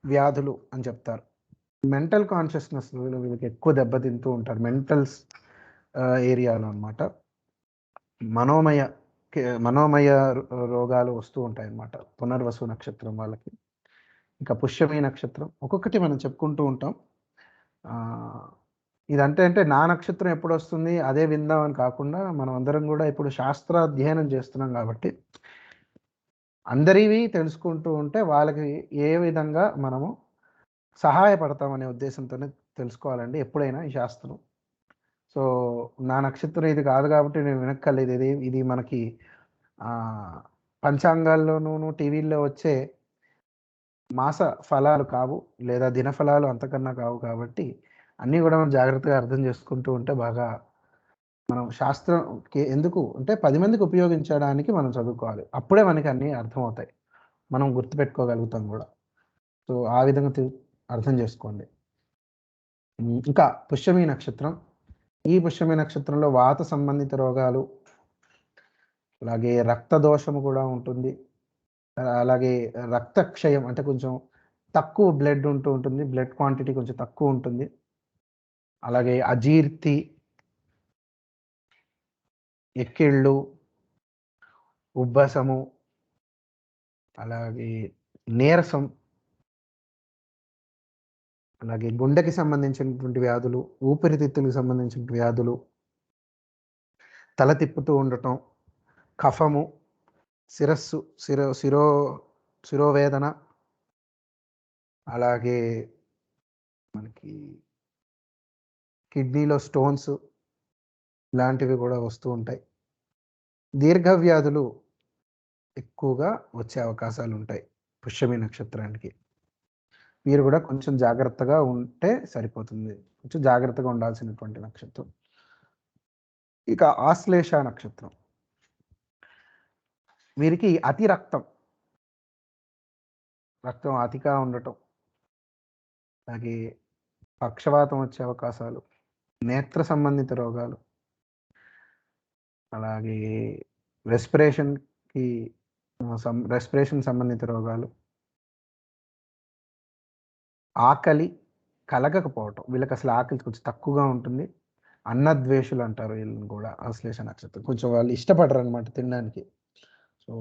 వ్యాధులు అని చెప్తారు. మెంటల్ కాన్షియస్‌నెస్ వీళ్ళకి ఎక్కువ దెబ్బతింటూ ఉంటారు. ఏరియాలో అన్నమాట. మనోమయ మనోమయ రోగాలు వస్తూ ఉంటాయన్నమాట పునర్వసు నక్షత్రం వాళ్ళకి. ఇంకా పుష్యమి నక్షత్రం. ఒక్కొక్కటి మనం చెప్పుకుంటూ ఉంటాం. ఆహ్, ఇదంటే అంటే నా నక్షత్రం ఎప్పుడొస్తుంది అదే విందాం అని కాకుండా మనం అందరం గూడా ఇప్పుడు శాస్త్రాధ్యయనం చేస్తున్నాం గాబట్టి, అందరివి తెలుసుకుంటూ ఉంటే వాళ్ళకి ఏ విధంగా మనము సహాయపడతామనే ఉద్దేశంతోనే తెలుసుకోవాలండి ఎప్పుడైనా ఈ శాస్త్రం. సో, నా నక్షత్రం ఇది కాదు గాబట్టి నేను వినక్కర్లేదు. ఇది మనకి ఆహ్, పంచాంగాల్లోనూను, టీవీల్లో వచ్చే మాస ఫలాలు కావు. లేదా దినఫలాలు అంతకన్నా కావు కాబట్టి, అన్నీ గూడా మనం జాగ్రత్తగా అర్థం చేసుకుంటూ ఉంటే బాగా మనం శాస్త్రంకి ఎందుకు అంటే 10 మందికి ఉపయోగించడానికి మనం చదువుకోవాలి. అప్పుడే మనకి అన్నీ అర్థమవుతాయి. మనం గుర్తుపెట్టుకోగలుగుతాం గూడా. సో, ఆ విధంగా అర్థం చేసుకోండి. ఇంకా పుష్యమి నక్షత్రం. ఈ పుష్యమి నక్షత్రంలో వాత సంబంధిత రోగాలు, అలాగే రక్త దోషము కూడా ఉంటుంది. అలాగే రక్తక్షయం అంటే కొంచెం తక్కువ బ్లడ్ ఉంటూ ఉంటుంది. బ్లడ్ క్వాంటిటీ కొంచెం తక్కువుంటుంది. అలాగే అజీర్తి, ఎక్కిళ్ళు, ఉబ్బసము, అలాగే నీరసం, అలాగే గుండెకి సంబంధించినటువంటి వ్యాధులు, ఊపిరితిత్తులకు సంబంధించిన వ్యాధులు, తల తిప్పుతూ ఉండటం, కఫము, శిరస్సు శిరో శిరో శిరోవేదన, అలాగే మనకి కిడ్నీలో స్టోన్స్ ఇలాంటివి కూడా వస్తూ ఉంటాయి. దీర్ఘ వ్యాధులు ఎక్కువగా వచ్చే అవకాశాలు ఉంటాయి పుష్యమి నక్షత్రానికి. మీరు కూడా కొంచెం జాగ్రత్తగా ఉంటే సరిపోతుంది. కొంచెం జాగ్రత్తగా ఉండాల్సినటువంటి నక్షత్రం. ఇక ఆశ్లేష నక్షత్రం. వీరికి అతి రక్తం అతిగా ఉండటం, అలాగే పక్షవాతం వచ్చే అవకాశాలు, నేత్ర సంబంధిత రోగాలు, అలాగే రెస్పిరేషన్‌కి రెస్పిరేషన్ సంబంధిత రోగాలు, ఆకలి కలగకపోవటం. వీళ్ళకసలు ఆకలి కొంచెం తక్కువగా ఉంటుంది. అన్నద్వేషులు అంటారు వీళ్ళని కూడా ఆశ్లేష నక్షత్రం. కొంచెం వాళ్ళు ఇష్టపడరనమాట తినడానికి. సో,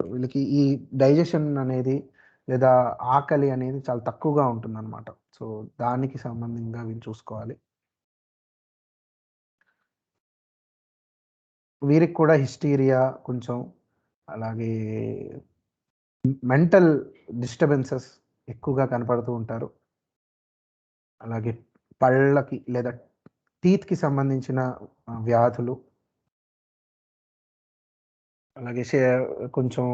వీళ్ళకి ఈ డైజెషన్ అనేది లేదా ఆకలి అనేది చాలా తక్కువగా ఉంటుందనమాట. సో, దానికి సంబంధంగా వీళ్ళు చూసుకోవాలి. వీరికి కూడా హిస్టీరియా కొంచెం, అలాగే మెంటల్ డిస్టర్బెన్సెస్ ఎక్కువగా కనపడుతూ ఉంటారు. అలాగే పళ్ళకి లేదా టీత్‌కి సంబంధించిన వ్యాధులు, అలాగే కొంచెం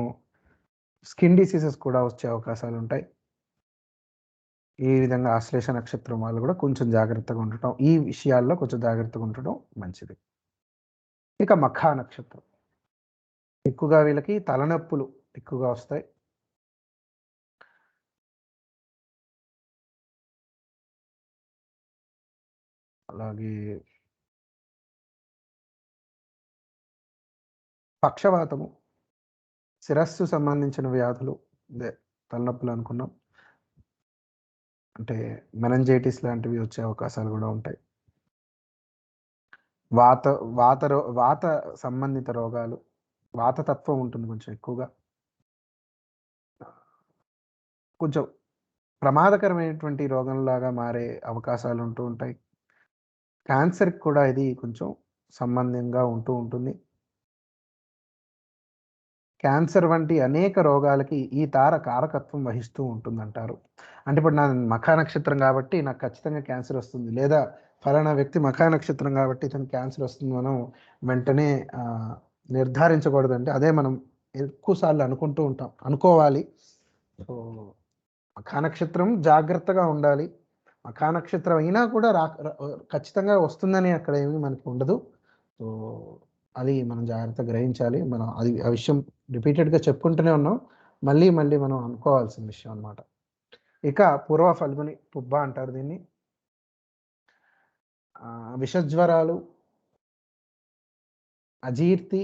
స్కిన్ డిసీజెస్ కూడా వచ్చే అవకాశాలుంటాయి. ఈ విధంగా ఆశ్లేష నక్షత్రం వాళ్ళు కూడా కొంచెం జాగ్రత్తగా ఉండటం, ఈ విషయాల్లో కొంచెం జాగ్రత్తగా ఉండటం మంచిది. ఇక మఖా నక్షత్రం. ఎక్కువగా వీళ్ళకి తలనొప్పులు ఎక్కువగా వస్తాయి. అలాగే పక్షవాతము, శిరస్సు సంబంధించిన వ్యాధులు, అదే తలనొప్పులు అనుకున్నాం. అంటే మెనింజైటిస్ లాంటివి వచ్చే అవకాశాలు కూడా ఉంటాయి. వాత వాత సంబంధిత రోగాలు, వాతతత్వం ఉంటుంది కొంచెం ఎక్కువగా. కొంచెం ప్రమాదకరమైనటువంటి రోగంలాగా మారే అవకాశాలు ఉంటూ ఉంటాయి. క్యాన్సర్‌కి కూడా ఇది కొంచెం సంబంధంగా ఉంటూ ఉంటుంది. క్యాన్సర్ వంటి అనేక రోగాలకి ఈ తార కారకత్వం వహిస్తూ ఉంటుందంటారు. అంటే ఇప్పుడు నా మఖా నక్షత్రం కాబట్టి నాకు ఖచ్చితంగా క్యాన్సర్ వస్తుంది. లేదా ఫలానా వ్యక్తి మఖా నక్షత్రం కాబట్టి ఇతనికి క్యాన్సర్ వస్తుంది మనం వెంటనే నిర్ధారించకూడదండి. అదే మనం ఎక్కువ సార్లు అనుకుంటూ ఉంటాం. అనుకోవాలి. సో, మఖా నక్షత్రం జాగ్రత్తగా ఉండాలి. మఖా నక్షత్రం అయినా కూడా ఖచ్చితంగా వస్తుందని అక్కడ ఏమి మనకి ఉండదు. సో, అది మనం జాగ్రత్తగా గ్రహించాలి. మనం అది ఆ విషయం రిపీటెడ్‌గా చెప్పుకుంటూనే ఉన్నాం. మళ్ళీ, మళ్ళీ మనం అనుకోవాల్సిన విషయం అన్నమాట. ఇక పూర్వ ఫల్గుని పుబ్బ అంటారు దీన్ని. విషజ్వరాలు, అజీర్తి,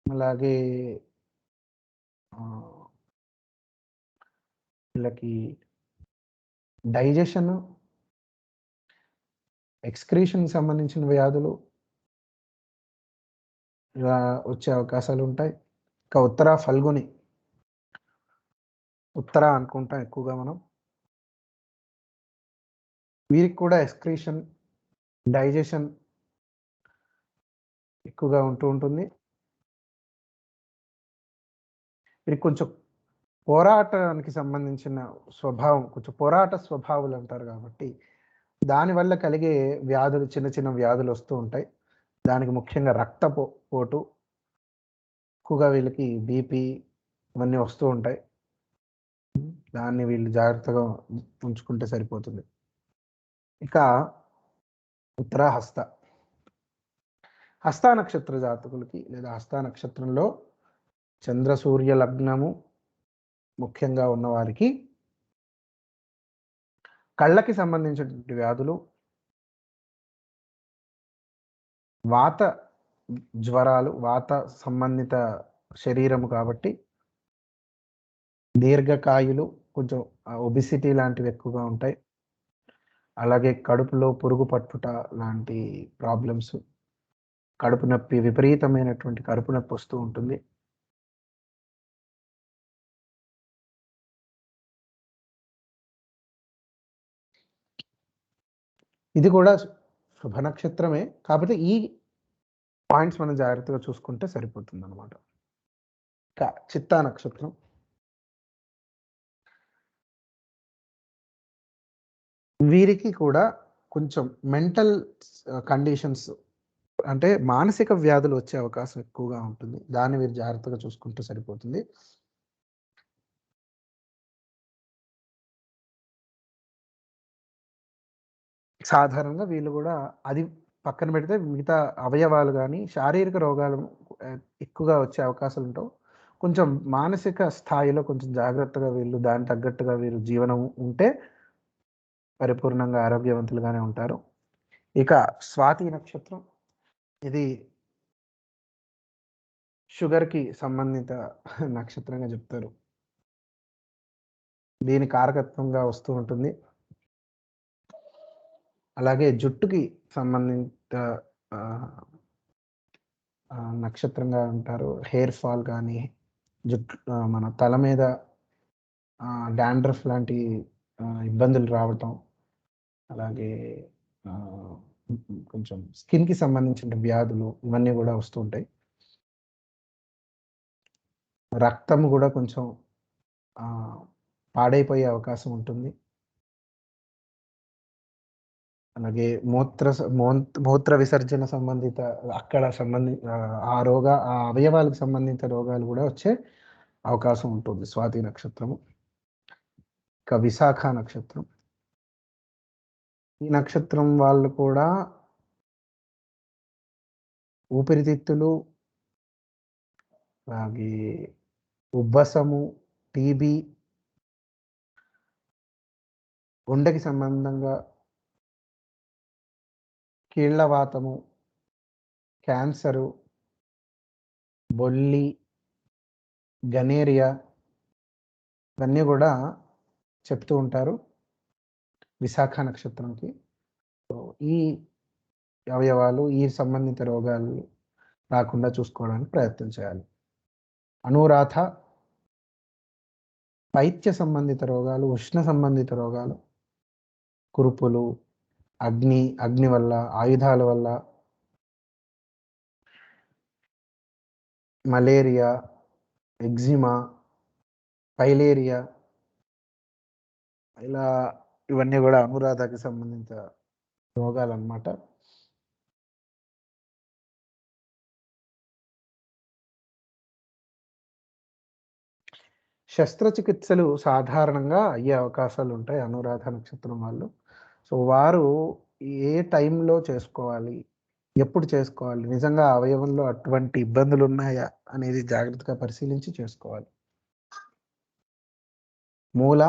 అలాగే ఆహ్, వీళ్ళకి డైజెషను, ఎక్స్‌క్రీషన్‌కి సంబంధించిన వ్యాధులు ఇలా వచ్చే అవకాశాలుంటాయి. ఇక ఉత్తర ఫల్గుని, ఉత్తర అనుకుంటాం ఎక్కువగా మనం. వీరికి కూడా ఎక్స్‌క్రీషన్, డైజెషన్ ఎక్కువగా ఉంటూ ఉంటుంది. వీరికి కొంచెం పోరాటానికి సంబంధించిన స్వభావం, కొంచెం పోరాట స్వభావులంటారు కాబట్టి, దానివల్ల కలిగే వ్యాధులు చిన్న, చిన్న వ్యాధులొస్తూ ఉంటాయి. దానికి ముఖ్యంగా పోటు, ఎక్కువగా వీళ్ళకి బీపీ ఇవన్నీ వస్తూ ఉంటాయి. దాన్ని వీళ్ళు జాగ్రత్తగా ఉంచుకుంటే సరిపోతుంది. ఇక ఉత్తర హస్త. హస్త నక్షత్ర జాతకులకి లేదా హస్త నక్షత్రంలో చంద్ర సూర్య లగ్నము ముఖ్యంగా ఉన్నవారికి కళ్ళకి సంబంధించినటువంటి వ్యాధులు, వాత జ్వరాలు, వాత సంబంధిత శరీరము కాబట్టి దీర్ఘకాయులు, కొంచెం ఒబెసిటీ లాంటివి ఎక్కువగా ఉంటాయి. అలాగే కడుపులో పురుగు పట్టుట లాంటి ప్రాబ్లమ్స్, కడుపు నొప్పి, విపరీతమైనటువంటి కడుపు నొప్పి వస్తూ ఉంటుంది. ఇది కూడా శుభ నక్షత్రమే. కాకపోతే ఈ పాయింట్స్ మనం జాగ్రత్తగా చూసుకుంటే సరిపోతుందనమాట. చిత్తా నక్షత్రం. వీరికి కూడా కొంచెం మెంటల్ కండిషన్స్ అంటే మానసిక వ్యాధులు వచ్చే అవకాశం ఎక్కువగా ఉంటుంది. దాన్ని మీరు జాగ్రత్తగా చూసుకుంటే సరిపోతుంది. సాధారణంగా వీళ్ళు గూడా అది పక్కన పెడితే మిగతా అవయవాలు గానీ, శారీరక రోగాలు ఎక్కువగా వచ్చే అవకాశాలుంటవు. కొంచెం మానసిక స్థాయిలో కొంచెం జాగ్రత్తగా వీళ్ళు దానికి తగ్గట్టుగా వీరు జీవనం ఉంటే పరిపూర్ణంగా ఆరోగ్యవంతులుగానే ఉంటారు. ఇక స్వాతి నక్షత్రం ఇది షుగర్‌కి సంబంధిత నక్షత్రంగా జెప్తారు. దీని కారకత్వంగా వస్తూ ఉంటుంది. అలాగే జుట్టుకి సంబంధిత ఆహ్, నక్షత్రంగా అంటారు. హెయిర్ ఫాల్ గానీ, మన తల మీద డాండ్రఫ్ లాంటి ఇబ్బందులు రావటం, అలాగే ఆహ్, కొంచెం స్కిన్‌కి సంబంధించిన వ్యాధులు ఇవన్నీ గూడా వస్తూ ఉంటాయి. రక్తం గూడా కొంచెం ఆహ్, పాడైపోయే అవకాశం ఉంటుంది. అలాగే మూత్ర విసర్జన సంబంధిత అక్కడ ఆ అవయవాలకు సంబంధిత రోగాలు గూడా వచ్చే అవకాశం ఉంటుంది స్వాతి నక్షత్రము. ఇక విశాఖ నక్షత్రం. ఈ నక్షత్రం వాళ్ళు కూడా ఊపిరితిత్తులు, అలాగే ఉబ్బసము, టీబీ, గుండెకి సంబంధంగా కీళ్ళవాతము, క్యాన్సరు, బొల్లి, గనేరియా ఇవన్నీ గూడా చెప్తూ ఉంటారు విశాఖ నక్షత్రంకి. సో, ఈ అవయవాలు, ఈ సంబంధిత రోగాలు రాకుండా చూసుకోవడానికి ప్రయత్నం చేయాలి. అనురాధ, పైత్య సంబంధిత రోగాలు, ఉష్ణ సంబంధిత రోగాలు, కురుపులు, అగ్ని వల్ల, ఆయుధాల వల్ల, మలేరియా, ఎగ్జిమా, పైలేరియా ఇలా ఇవన్నీ గూడా అనురాధకి సంబంధిత రోగాలనమాట. శస్త్రచికిత్సలు సాధారణంగా అయ్యే అవకాశాలుంటాయి అనురాధ నక్షత్రం వాళ్ళు. సో, వారు ఏ టైంలో చేసుకోవాలి? ఎప్పుడు చేసుకోవాలి? నిజంగా ఆ అవయవంలో అటువంటి ఇబ్బందులున్నాయా? అనేది జాగ్రత్తగా పరిశీలించి చేసుకోవాలి. మూల,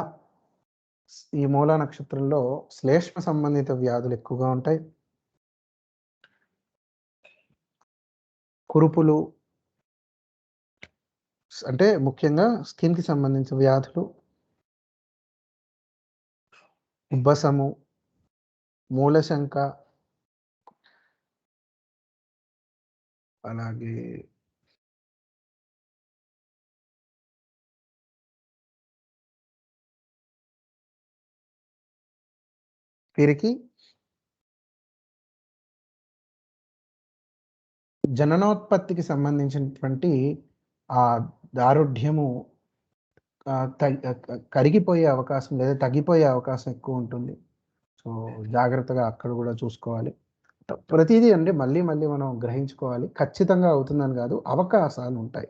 ఈ మూల నక్షత్రంలో శ్లేష్మ సంబంధిత వ్యాధులు ఎక్కువగా ఉంటాయి. కురుపులు అంటే ముఖ్యంగా స్కిన్‌కి సంబంధించిన వ్యాధులు, ఉబ్బసము, మూలశంక, అలాగే వీరికి జననోత్పత్తికి సంబంధించినటువంటి దారుఢ్యము ఆహ్, తగ్ కరిగిపోయే అవకాశం లేదా తగ్గిపోయే అవకాశం ఎక్కువుంటుంది. సో, జాగ్రత్తగా అక్కడ గూడా చూసుకోవాలి. ప్రతీదీ అండి మళ్ళీ, మళ్ళీ మనం గ్రహించుకోవాలి. ఖచ్చితంగా అవుతుందని గాదు. అవకాశాలుంటాయి.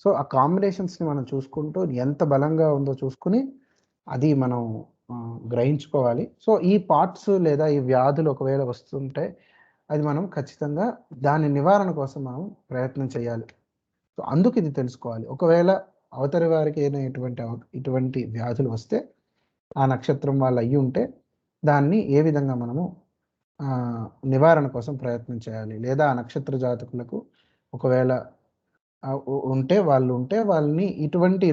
సో, ఆ కాంబినేషన్స్‌ని మనం చూసుకుంటూ ఎంత బలంగా ఉందో చూసుకొని, అది మనం గ్రహించుకోవాలి. సో, ఈ పార్ట్స్ లేదా ఈ వ్యాధులు ఒకవేళ వస్తుంటే, అది మనం ఖచ్చితంగా దాని నివారణ కోసం మనం ప్రయత్నం చేయాలి. సో, అందుకిది తెలుసుకోవాలి. ఒకవేళ అవతలి వారికి ఏదైనా ఇటువంటి వ్యాధులు వస్తే, ఆ నక్షత్రం వాళ్ళు అయ్యుంటే, దాన్ని ఏ విధంగా మనము నివారణ కోసం ప్రయత్నం చేయాలి. లేదా ఆ నక్షత్ర జాతకులకు ఒకవేళ ఉంటే వాళ్ళని ఇటువంటి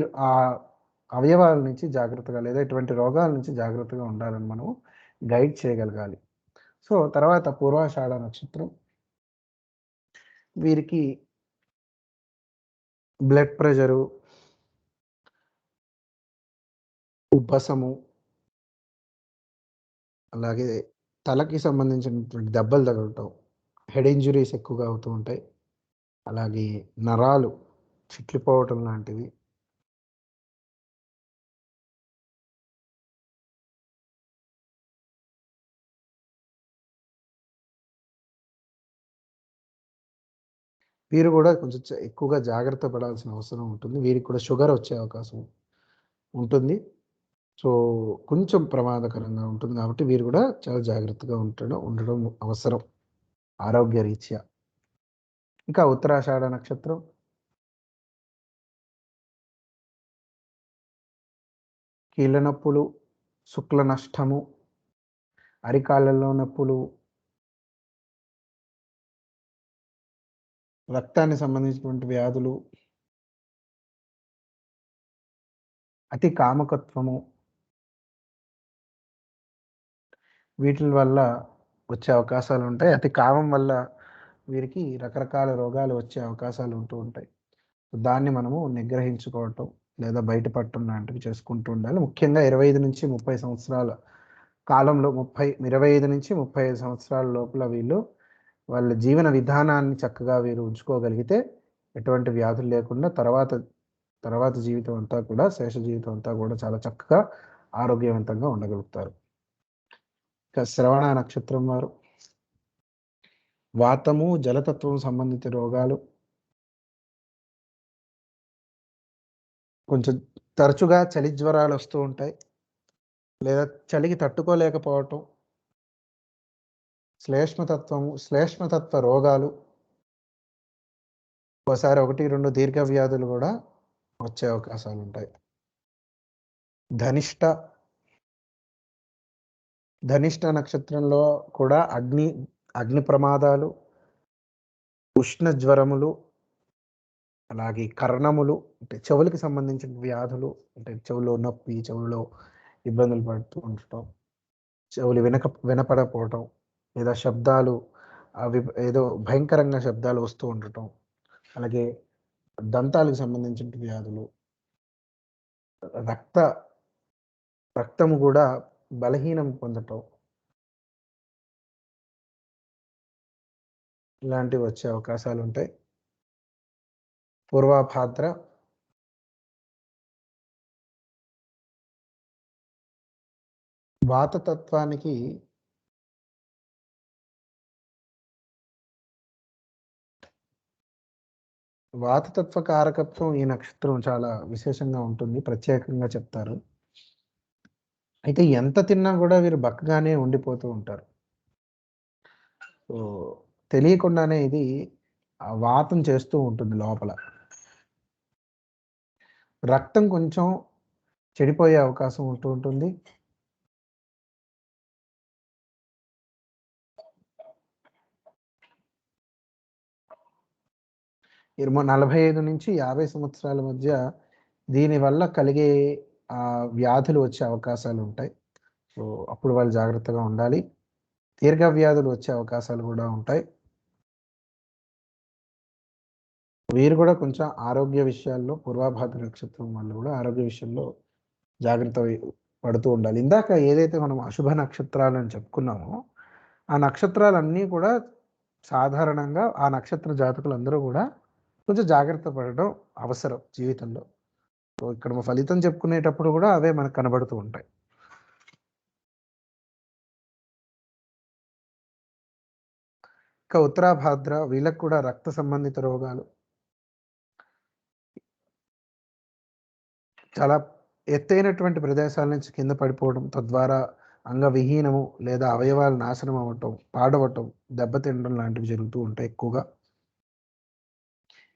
అవయవాల నుంచి జాగ్రత్తగా లేదా ఇటువంటి రోగాల నుంచి జాగ్రత్తగా ఉండాలని మనము గైడ్ చేయగలగాలి. సో, తర్వాత పూర్వాషాఢ నక్షత్రం. వీరికి బ్లడ్ ప్రెషరు, ఉబ్బసము, అలాగే తలకి సంబంధించినటువంటి దెబ్బలు తగలటం, హెడ్ ఇంజ్యూరీస్ ఎక్కువగా అవుతూ ఉంటాయి. అలాగే నరాలు చిట్లిపోవటం లాంటివి. వీరు కూడా కొంచెం ఎక్కువగా జాగ్రత్త పడాల్సిన అవసరం ఉంటుంది. వీరికి కూడా షుగర్ వచ్చే అవకాశం ఉంటుంది. సో, కొంచెం ప్రమాదకరంగా ఉంటుంది కాబట్టి వీరు కూడా చాలా జాగ్రత్తగా ఉండడం అవసరం ఆరోగ్యరీత్యా. ఇంకా ఉత్తరాషాఢ నక్షత్రం కీళ్ళ నొప్పులు, శుక్ల నష్టము, అరికాళ్ళలో నొప్పులు, రక్తానికి సంబంధించినటువంటి వ్యాధులు, అతి కామకత్వము వీటిల వల్ల వచ్చే అవకాశాలుంటాయి. అతి కామం వల్ల వీరికి రకరకాల రోగాలు వచ్చే అవకాశాలు ఉంటూ ఉంటాయి. దాన్ని మనము నిగ్రహించుకోవటం లేదా బయటపడటం లాంటివి చేసుకుంటూ ఉండాలి. ముఖ్యంగా 25-30 సంవత్సరాల కాలంలో 25-35 సంవత్సరాల లోపల వీళ్ళు వాళ్ళ జీవన విధానాన్ని చక్కగా వీరు ఉంచుకోగలిగితే ఎటువంటి వ్యాధులు లేకుండా తర్వాత జీవితం అంతా కూడా శేష జీవితం అంతా కూడా చాలా చక్కగా ఆరోగ్యవంతంగా ఉండగలుగుతారు. ఇక శ్రవణ నక్షత్రం వారు వాతము, జలతత్వం సంబంధిత రోగాలు, కొంచెం తరచుగా చలి జ్వరాలు వస్తూ ఉంటాయి. లేదా చలికి తట్టుకోలేకపోవటం, శ్లేష్మతత్వ రోగాలు, ఒకసారి 1, 2 దీర్ఘ వ్యాధులు కూడా వచ్చే అవకాశాలుంటాయి. ధనిష్ట నక్షత్రంలో కూడా అగ్ని ప్రమాదాలు, ఉష్ణ జ్వరములు, అలాగే కర్ణములు అంటే చెవులకి సంబంధించిన వ్యాధులు, అంటే చెవులో నొప్పి, చెవులో ఇబ్బందులు పడుతూ ఉండటం, చెవులు వినపడకపోవటం, లేదా శబ్దాలు అవి ఏదో భయంకరంగా శబ్దాలు వస్తూ ఉండటం, అలాగే దంతాలకు సంబంధించిన వ్యాధులు, రక్తము కూడా బలహీనం పొందటం, ఇలాంటివి వచ్చే అవకాశాలుంటాయి. పూర్వాభాద్ర వాతతత్వానికి వాతతత్వ కారకత్వం ఈ నక్షత్రం చాలా విశేషంగా ఉంటుంది. ప్రత్యేకంగా చెప్తారు. అయితే ఎంత తిన్నా కూడా వీరు బక్కగానే ఉండిపోతూ ఉంటారు. సో, తెలియకుండానే ఇది వాతం చేస్తూ ఉంటుంది లోపల. రక్తం కొంచెం చెడిపోయే అవకాశం ఉంటూ ఉంటుంది. ఇరవై 45-50 సంవత్సరాల మధ్య దీనివల్ల కలిగే వ్యాధులు వచ్చే అవకాశాలుంటాయి. సో, అప్పుడు వాళ్ళు జాగ్రత్తగా ఉండాలి. దీర్ఘ వ్యాధులు వచ్చే అవకాశాలు కూడా ఉంటాయి. వీరు కూడా కొంచెం ఆరోగ్య విషయాల్లో పూర్వాభాద్ర నక్షత్రం వాళ్ళు కూడా ఆరోగ్య విషయంలో జాగ్రత్త పడుతూ ఉండాలి. ఇందాక ఏదైతే మనం అశుభ నక్షత్రాలని చెప్పుకున్నామో, ఆ నక్షత్రాలన్నీ కూడా సాధారణంగా ఆ నక్షత్ర జాతకులందరూ కూడా కొంచెం జాగ్రత్త పడడం అవసరం జీవితంలో. సో, ఇక్కడ ఫలితం చెప్పుకునేటప్పుడు కూడా అవే మనకు కనబడుతూ ఉంటాయి. ఇక ఉత్తరాభాద్ర వీళ్ళకి కూడా రక్త సంబంధిత రోగాలు, చాలా ఎత్తైనటువంటి ప్రదేశాల నుంచి కింద పడిపోవడం, తద్వారా అంగవిహీనము లేదా అవయవాలు నాశనం అవ్వటం, పాడవటం, దెబ్బతినడం లాంటివి జరుగుతూ ఉంటాయి ఎక్కువగా.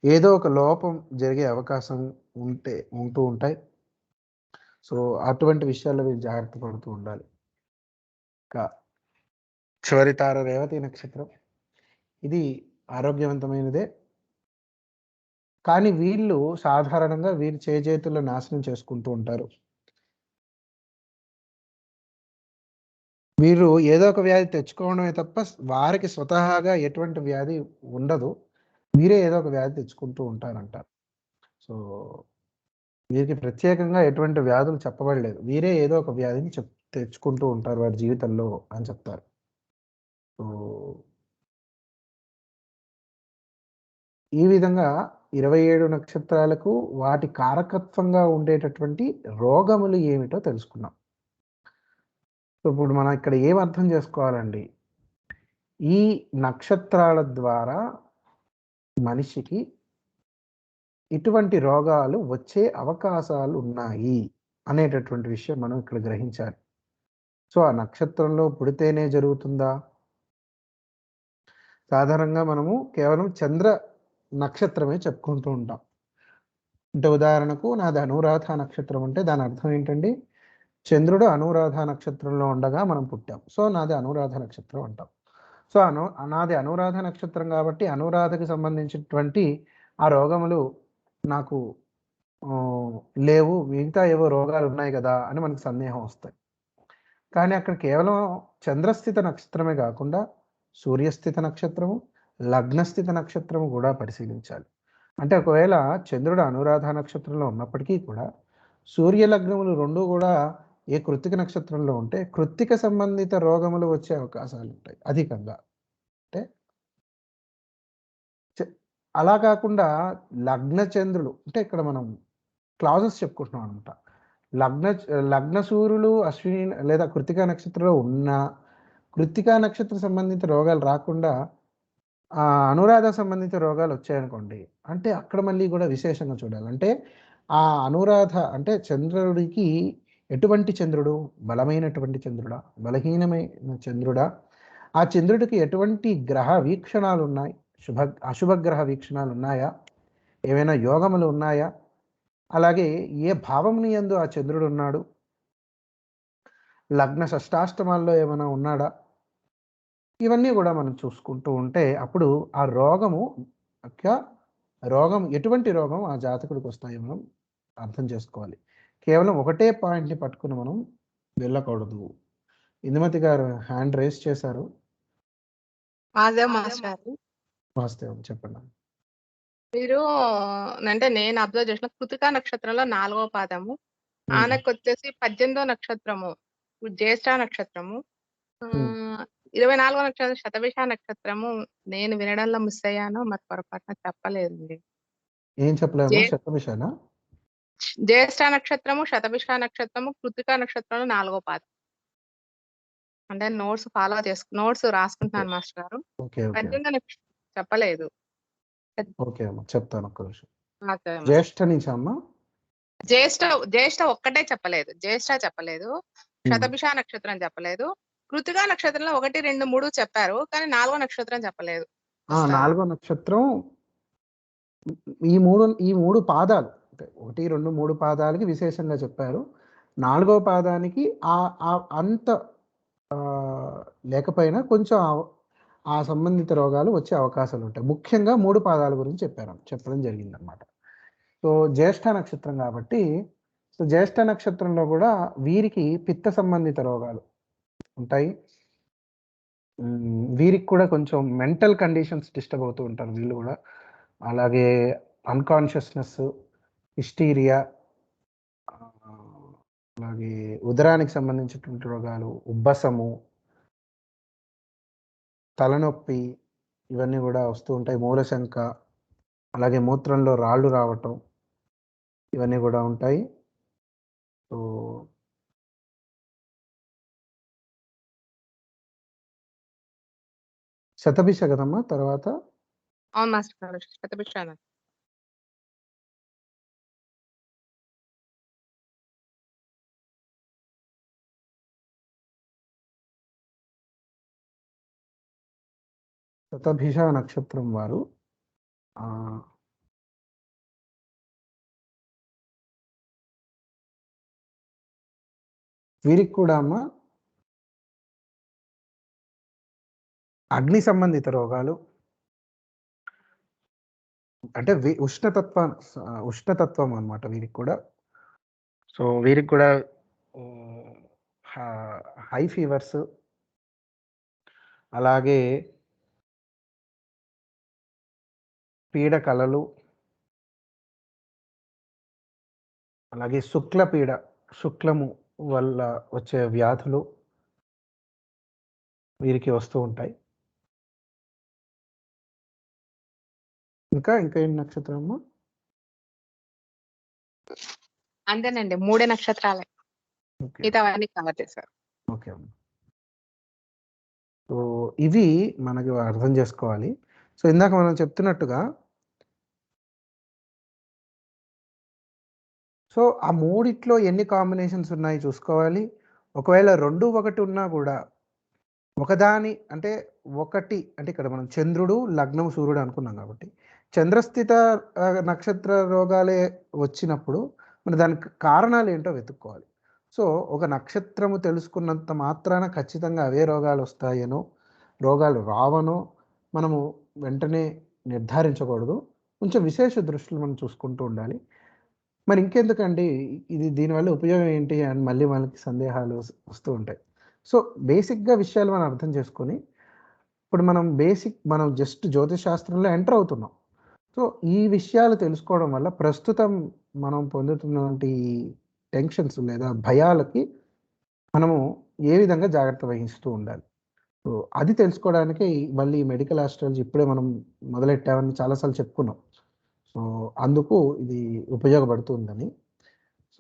ఏదో ఒక లోపం జరిగే అవకాశం ఉంటూ ఉంటాయి. సో, అటువంటి విషయాల్లో వీళ్ళు జాగ్రత్త పడుతూ ఉండాలి. ఇంకా చివరి తార రేవతి నక్షత్రం. ఇది ఆరోగ్యవంతమైనదే. కానీ వీళ్ళు సాధారణంగా వీరి చేజేతుల్లో నాశనం చేసుకుంటూ ఉంటారు. వీరు ఏదో ఒక వ్యాధి తెచ్చుకోవడమే తప్ప వారికి స్వతహాగా ఎటువంటి వ్యాధి ఉండదు. వీరే ఏదో ఒక వ్యాధి తెచ్చుకుంటూ ఉంటారంటారు. సో, వీరికి ప్రత్యేకంగా ఎటువంటి వ్యాధులు చెప్పబడలేదు. వీరే ఏదో ఒక వ్యాధిని తెచ్చుకుంటూ ఉంటారు వారి జీవితంలో అని చెప్తారు. సో, ఈ విధంగా 27 నక్షత్రాలకు వాటి కారకత్వంగా ఉండేటటువంటి రోగములు ఏమిటో తెలుసుకున్నాం. సో, ఇప్పుడు మనం ఇక్కడ ఏం అర్థం చేసుకోవాలండి? ఈ నక్షత్రాల ద్వారా మనిషికి ఇటువంటి రోగాలు వచ్చే అవకాశాలు ఉన్నాయి అనేటటువంటి విషయం మనం ఇక్కడ గ్రహించాలి. సో, ఆ నక్షత్రంలో పుడితేనే జరుగుతుందా? సాధారణంగా మనము కేవలం చంద్ర నక్షత్రమే చెప్పుకుంటూ ఉంటాం. అంటే ఉదాహరణకు నాది అనురాధ నక్షత్రం అంటే దాని అర్థం ఏంటండి? చంద్రుడు అనురాధ నక్షత్రంలో ఉండగా మనం పుట్టాం. సో, నాది అనురాధ నక్షత్రం అంటాం. సో, నాది అనురాధ నక్షత్రం కాబట్టి అనురాధకి సంబంధించినటువంటి ఆ రోగములు నాకు లేవు. మిగతా ఏవో రోగాలు ఉన్నాయి గదా! అని మనకు సందేహం వస్తాయి. కానీ అక్కడ కేవలం చంద్రస్థిత నక్షత్రమే గాకుండా సూర్యస్థిత నక్షత్రము, లగ్నస్థిత నక్షత్రము గూడా పరిశీలించాలి. అంటే ఒకవేళ చంద్రుడు అనురాధ నక్షత్రంలో ఉన్నప్పటికీ కూడా సూర్య లగ్నములు 2 గూడా ఏ కృత్తిక నక్షత్రంలో ఉంటే కృత్తిక సంబంధిత రోగములు వచ్చే అవకాశాలుంటాయి అధికంగా. అంటే చె అలా కాకుండా లగ్న చంద్రులు అంటే ఇక్కడ మనం క్లాజెస్ చెప్పుకుంటున్నాం అనమాట. లగ్న సూర్యులు అశ్విని లేదా కృత్తికా నక్షత్రంలో ఉన్నా, కృత్తికా నక్షత్ర సంబంధిత రోగాలు రాకుండా అనురాధ సంబంధిత రోగాలు వచ్చాయనుకోండి, అంటే అక్కడ మళ్ళీ కూడా విశేషంగా చూడాలి. అంటే ఆ అనురాధ అంటే చంద్రుడికి ఎటువంటి చంద్రుడు? బలమైనటువంటి చంద్రుడా? బలహీనమైన చంద్రుడా? ఆ చంద్రుడికి ఎటువంటి గ్రహ వీక్షణాలున్నాయి? అశుభ గ్రహ వీక్షణాలున్నాయా? ఏవైనా యోగములు ఉన్నాయా? అలాగే ఏ భావముని యందు ఆ చంద్రుడున్నాడు? లగ్న షష్టాష్టమాల్లో ఏమైనా ఉన్నాడా? ఇవన్నీ గూడా మనం చూసుకుంటూ ఉంటే అప్పుడు ఆ రోగము ఎటువంటి రోగం ఆ జాతకుడికొస్తాయో మనం అర్థం చేసుకోవాలి. కేవలం ఒకటే పాయింట్‌ని పట్టుకొని మనం వెళ్ళకూడదు. ఇందుమతి గారు హ్యాండ్ రైజ్ చేశారు. వాస్తవం చెప్పండి. మీరు అంటే నేను అబ్జర్వ్ చేసిన కృతికా నక్షత్రంలో 4వ పాదము. ఆనకొచ్చేసి 18వ నక్షత్రము జ్యేష్ఠ నక్షత్రము. 24వ నక్షత్రం శతభిష నక్షత్రము. నేను వినడంలో మిస్ అయ్యాను. మరి పొరపాటున చెప్పలేదండి. ఏం చెప్పలేము? శతభిషనా? జ్యేష్ఠ నక్షత్రము, శతభిష నక్షత్రము, కృతికా నక్షత్రంలో 4వ పాదం. అంటే నోట్స్ రాసుకుంటున్నాను మాస్టర్ గారు. ఓకే. 18వ నక్షత్రం చెప్పలేదు. ఓకే అమ్మ. చెప్తాను ఒక్క నిమిషం. ఓకే. జ్యేష్ఠ నుంచా అమ్మ? జ్యేష్ఠ ఒక్కటే చెప్పలేదు. జ్యేష్ఠ చెప్పలేదు. శతభిష నక్షత్రం చెప్పలేదు. కృతికా నక్షత్రంలో 1, 2, 3 చెప్పారు. కానీ 4వ నక్షత్రం చెప్పలేదు. 4వ నక్షత్రం ఈ 3 పాదాలు అంటే 1, 2, 3 పాదాలకి విశేషంగా చెప్పారు. 4వ పాదానికి అంత లేకపోయినా కొంచెం ఆ సంబంధిత రోగాలు వచ్చే అవకాశాలుంటాయి. ముఖ్యంగా 3 పాదాల గురించి చెప్పడం జరిగిందనమాట. సో, జ్యేష్ఠ నక్షత్రం కాబట్టి జ్యేష్ఠ నక్షత్రంలో గూడా వీరికి పిత్త సంబంధిత రోగాలు ఉంటాయి. వీరికి కూడా కొంచెం మెంటల్ కండిషన్స్ డిస్టర్బ్ అవుతూ ఉంటారు వీళ్ళు గూడా. అలాగే అన్‌కాన్షియస్‌నెస్, హిస్టీరియా, అలాగే ఉదరానికి సంబంధించినటువంటి రోగాలు, ఉబ్బసము, తలనొప్పి ఇవన్నీ గూడా వస్తూ ఉంటాయి. మూలశంక, అలాగే మూత్రంలో రాళ్ళు రావటం ఇవన్నీ గూడా ఉంటాయి. సో, శతభిష కదమ్మా తర్వాత? అవును మాస్టర్ గారు. శతభిష. శతభిష నక్షత్రం వారు వీరికి కూడా అమ్మా అగ్ని సంబంధిత రోగాలు అంటే ఉష్ణతత్వం అన్నమాట వీరికి కూడా. సో, వీరికి కూడా హై ఫీవర్స్, అలాగే పీడ కలలు, అలాగే శుక్లము వల్ల వచ్చే వ్యాధులు వీరికి వస్తూ ఉంటాయి. ఇంకా ఏం నక్షత్రము? అంతేనండి. 3 నక్షత్రాలే. మిగతావన్నీ కవర్ చేశారు. ఓకే అమ్మ. సో, ఇవి మనకు అర్థం చేసుకోవాలి. సో, ఇందాక మనం చెప్తున్నట్టుగా సో ఆ మూడిట్లో ఎన్ని కాంబినేషన్స్ ఉన్నాయి చూసుకోవాలి. ఒకవేళ 2, 1 ఉన్నా కూడా ఒకదాని అంటే ఒకటి అంటే ఇక్కడ మనం చంద్రుడు, లగ్నం, సూర్యుడు అనుకున్నాం కాబట్టి చంద్రస్థిత నక్షత్ర రోగాలే వచ్చినప్పుడు మరి దానికి కారణాలు ఏంటో వెతుక్కోవాలి. సో ఒక నక్షత్రము తెలుసుకున్నంత మాత్రాన ఖచ్చితంగా అవే రోగాలు వస్తాయనో, రోగాలు రావనో మనము వెంటనే నిర్ధారించకూడదు. కొంచెం విశేష దృష్టిలో మనం చూసుకుంటూ ఉండాలి. మరి ఇంకెందుకండి దీనివల్ల ఉపయోగం ఏంటి అని మళ్ళీ మనకి సందేహాలు వస్తూ ఉంటాయి. సో బేసిక్‌గా విషయాలు మనం అర్థం చేసుకొని, ఇప్పుడు మనం జస్ట్ జ్యోతిష్ శాస్త్రంలో ఎంటర్ అవుతున్నాం. సో ఈ విషయాలు తెలుసుకోవడం వల్ల ప్రస్తుతం మనం పొందుతున్నటువంటి టెన్షన్స్ లేదా భయాలకి మనము ఏ విధంగా జాగ్రత్త వహిస్తూ ఉండాలి. సో అది తెలుసుకోవడానికే మళ్ళీ మెడికల్ ఆస్ట్రాలజీ ఇప్పుడే మనం మొదలెట్టామని చాలా సార్లు చెప్పుకున్నాం. సో అందుకు ఇది ఉపయోగపడుతుందని.